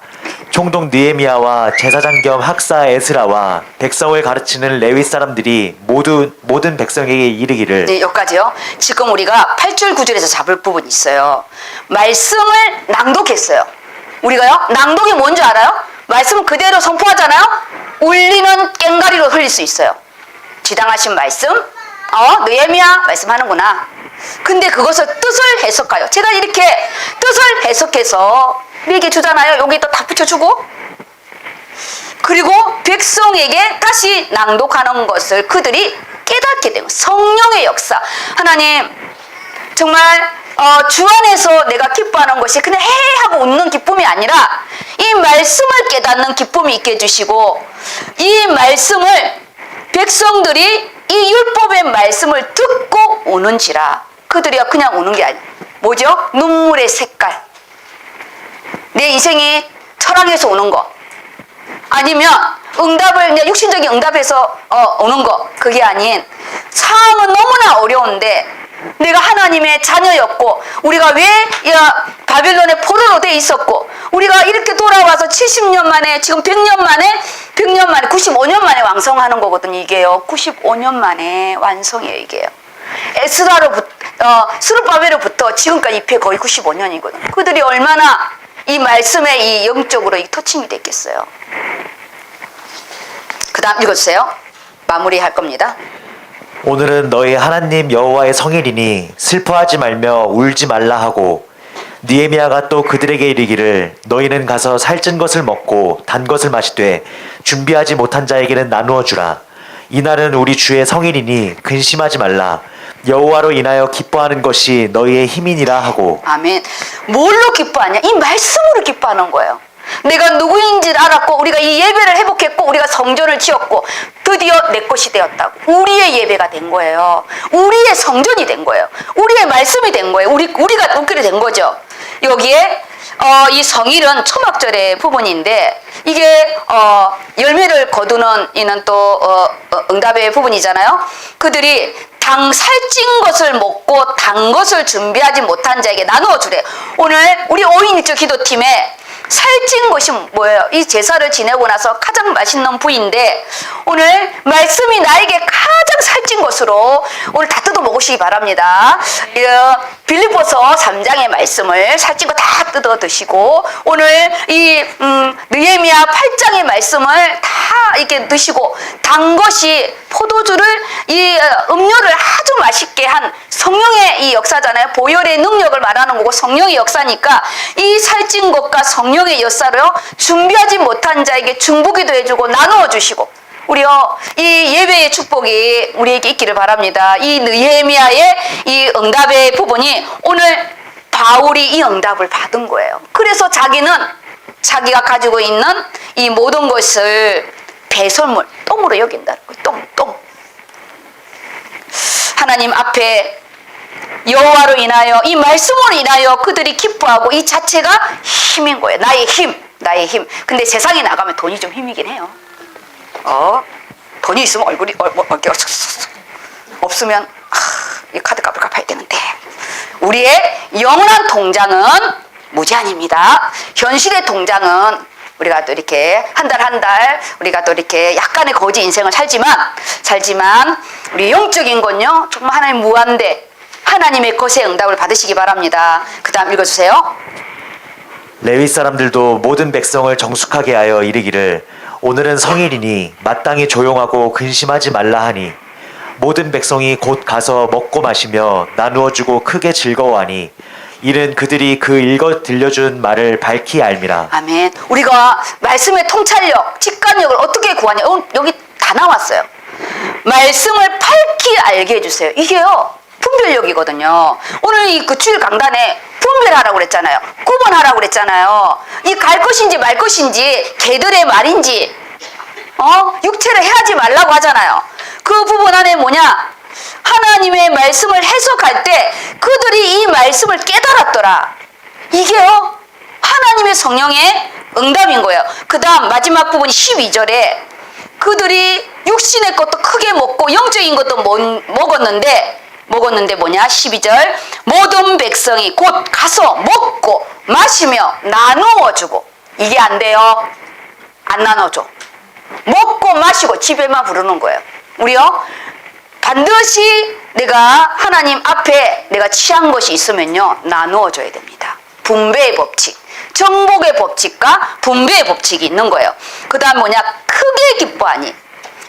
총독 느헤미야와 제사장 겸 학사 에스라와 백성을 가르치는 레위 사람들이 모든 백성에게 이르기를. 네, 여기까지요. 지금 우리가 8절 9절에서 잡을 부분이 있어요. 말씀을 낭독했어요. 우리가요, 낭독이 뭔지 알아요? 말씀 그대로 선포하잖아요. 울리는 꽹가리로 흘릴 수 있어요. 지당하신 말씀, 느헤미야 말씀하는구나. 근데 그것을 뜻을 해석하여, 제가 이렇게 뜻을 해석해서 얘기해 주잖아요. 여기 또 다 붙여주고, 그리고 백성에게 다시 낭독하는 것을 그들이 깨닫게 되는 성령의 역사. 하나님 정말 주 안에서 내가 기뻐하는 것이 그냥 헤헤 하고 웃는 기쁨이 아니라 이 말씀을 깨닫는 기쁨이 있게 해주시고, 이 말씀을 백성들이 이 율법의 말씀을 듣고 우는지라. 그들이 그냥 우는 게 아니에요. 뭐죠? 눈물의 색깔. 내 인생이 철학에서 오는 거, 아니면 응답을 그냥 육신적인 응답에서 오는 거, 그게 아닌 상황은 너무나 어려운데 내가 하나님의 자녀였고, 우리가 왜 바빌론의 포로로 돼 있었고, 우리가 이렇게 돌아와서 70년 만에, 지금 100년 만에 95년 만에 완성하는 거거든요. 이게요, 95년 만에 완성이에요. 이게요. 스룹바벨로부터 지금까지 입회 거의 95년이거든요. 그들이 얼마나 이 말씀에 이 영적으로 이 터칭이 됐겠어요. 그 다음 읽어주세요. 마무리할 겁니다. 오늘은 너희 하나님 여호와의 성일이니 슬퍼하지 말며 울지 말라 하고, 느헤미야가 또 그들에게 이르기를 너희는 가서 살찐 것을 먹고 단 것을 마시되 준비하지 못한 자에게는 나누어 주라. 이날은 우리 주의 성일이니 근심하지 말라. 여호와로 인하여 기뻐하는 것이 너희의 힘이니라 하고. 아멘. 뭘로 기뻐하냐? 이 말씀으로 기뻐하는 거예요. 내가 누구인지를 알았고, 우리가 이 예배를 회복했고, 우리가 성전을 지었고, 드디어 내 것이 되었다고. 우리의 예배가 된 거예요. 우리의 성전이 된 거예요. 우리의 말씀이 된 거예요. 우리가 눈길이 된 거죠. 여기에 이 성일은 초막절의 부분인데, 이게 열매를 거두는 이는 또 응답의 부분이잖아요. 그들이 살찐 것을 먹고 단 것을 준비하지 못한 자에게 나누어 주래. 오늘 우리 5인 1조 기도팀에 살찐 것이 뭐예요? 이 제사를 지내고 나서 가장 맛있는 부위인데, 오늘 말씀이 나에게 가장 살찐 것으로 오늘 다 뜯어 먹으시기 바랍니다. 빌립보서 3장의 말씀을 살찐 거 다 뜯어 드시고, 오늘 이 느헤미야 8장의 말씀을 다 이렇게 드시고, 단 것이 포도주를 이 음료를 아주 맛있게 한 성령의 이 역사잖아요. 보혈의 능력을 말하는 거고 성령의 역사니까, 이 살찐 것과 성령의 역사를 준비하지 못한 자에게 중보기도 해주고 나누어 주시고, 우리요 이 예배의 축복이 우리에게 있기를 바랍니다. 이 느헤미야의 이 응답의 부분이 오늘 바울이 이 응답을 받은 거예요. 그래서 자기가 가지고 있는 이 모든 것을 배설물, 똥으로 여긴다는 거예요. 똥. 하나님 앞에 여호와로 인하여, 이 말씀으로 인하여 그들이 기뻐하고, 이 자체가 힘인 거예요. 나의 힘. 근데 세상에 나가면 돈이 좀 힘이긴 해요. 돈이 있으면 얼굴이 없으면 이 카드값을 갚아야 되는데, 우리의 영원한 통장은 무제한입니다. 현실의 통장은 우리가 또 이렇게 한 달 우리가 또 이렇게 약간의 거지 인생을 살지만 우리 영적인 건요 정말 하나님 무한대 하나님의 것의 응답을 받으시기 바랍니다. 그 다음 읽어주세요. 레위 사람들도 모든 백성을 정숙하게 하여 이르기를 오늘은 성일이니 마땅히 조용하고 근심하지 말라 하니, 모든 백성이 곧 가서 먹고 마시며 나누어 주고 크게 즐거워하니, 이는 그들이 그 읽어 들려준 말을 밝히 알미라. 아멘. 우리가 말씀의 통찰력, 직관력을 어떻게 구하냐? 여기 다 나왔어요. 말씀을 밝히 알게 해주세요. 이게요 분별력이거든요. 오늘 이 주일 강단에 분별하라고 그랬잖아요. 구분하라고 그랬잖아요. 이 갈 것인지 말 것인지 개들의 말인지 육체를 해하지 말라고 하잖아요. 그 부분 안에 뭐냐? 하나님의 말씀을 해석할 때 그들이 이 말씀을 깨달았더라. 이게요 하나님의 성령의 응답인 거예요. 그 다음 마지막 부분 12절에 그들이 육신의 것도 크게 먹고 영적인 것도 먹었는데 뭐냐? 12절 모든 백성이 곧 가서 먹고 마시며 나누어 주고. 이게 안 돼요. 안 나눠줘. 먹고 마시고 집에만 부르는 거예요. 우리요 반드시 내가 하나님 앞에 내가 취한 것이 있으면요 나누어 줘야 됩니다. 분배의 법칙, 정복의 법칙과 분배의 법칙이 있는 거예요. 그 다음 뭐냐? 크게 기뻐하니.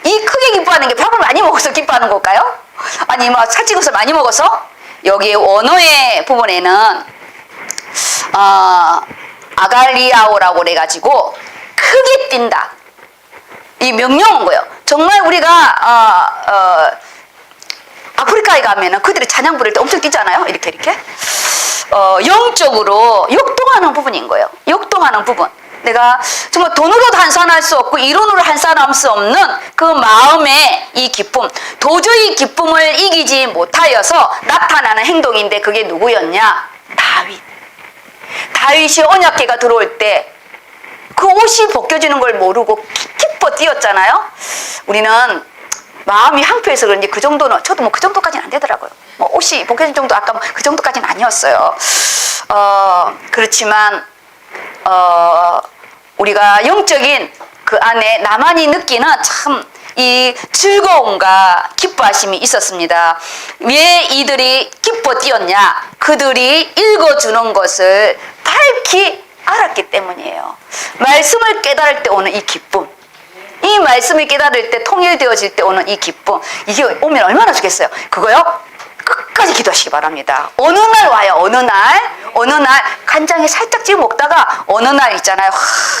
이 크게 기뻐하는 게 밥을 많이 먹어서 기뻐하는 걸까요? 아니 뭐 살찐 것을 많이 먹어서? 여기 원어의 부분에는 아갈리아오라고 그래가지고 크게 뛴다. 이 명령한 거예요. 정말 우리가 아프리카에 가면은 그들이 찬양 부를 때 엄청 뛰잖아요. 이렇게 영적으로 역동하는 부분인 거예요. 역동하는 부분. 내가 정말 돈으로 환산할 수 없고 이론으로 환산할 수 없는 그 마음의 이 기쁨, 도저히 기쁨을 이기지 못하여서 나타나는 행동인데 그게 누구였냐? 다윗이 언약궤가 들어올 때 그 옷이 벗겨지는 걸 모르고 기뻐 뛰었잖아요. 우리는 마음이 황폐해서 그런지 그 정도는, 저도 뭐 그 정도까지는 안 되더라고요. 뭐 옷이 벗겨진 정도, 아까 뭐 그 정도까지는 아니었어요. 그렇지만 우리가 영적인 그 안에 나만이 느끼는 참 이 즐거움과 기뻐하심이 있었습니다. 왜 이들이 기뻐 뛰었냐? 그들이 읽어주는 것을 밝히 알았기 때문이에요. 말씀을 깨달을 때 오는 이 기쁨, 이 말씀을 깨달을 때 통일되어질 때 오는 이 기쁨, 이게 오면 얼마나 좋겠어요. 그거요 끝까지 기도하시기 바랍니다. 어느 날 와요. 어느 날 간장에 살짝 찍어 먹다가 어느 날 있잖아요.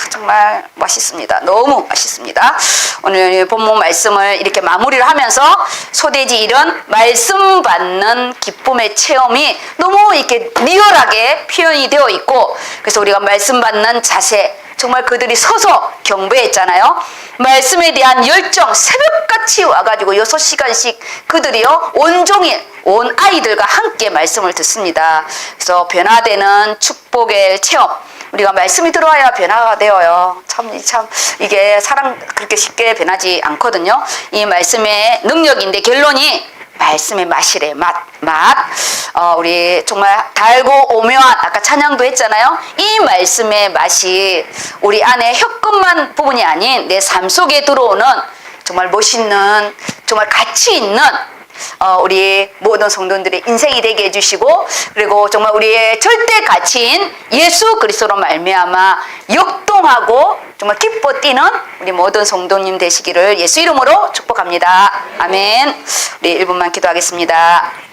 정말 맛있습니다. 너무 맛있습니다. 오늘 본문 말씀을 이렇게 마무리를 하면서 소돼지 이런 말씀 받는 기쁨의 체험이 너무 이렇게 리얼하게 표현이 되어 있고, 그래서 우리가 말씀 받는 자세, 정말 그들이 서서 경배했잖아요. 말씀에 대한 열정, 새벽같이 와가지고 6시간씩 그들이요 온종일 온 아이들과 함께 말씀을 듣습니다. 그래서 변화되는 축복의 체험, 우리가 말씀이 들어와야 변화가 되어요. 참 이게 사람 그렇게 쉽게 변하지 않거든요. 이 말씀의 능력인데 결론이 말씀의 맛이래. 맛. 우리 정말 달고 오묘한, 아까 찬양도 했잖아요. 이 말씀의 맛이 우리 안에 혀끝만 부분이 아닌 내 삶 속에 들어오는 정말 멋있는, 정말 가치 있는 우리 모든 성도들의 인생이 되게 해주시고, 그리고 정말 우리의 절대 가치인 예수 그리스도로 말미암아 역동하고 정말 기뻐 뛰는 우리 모든 성도님 되시기를 예수 이름으로 축복합니다. 아멘. 우리 1분만 기도하겠습니다.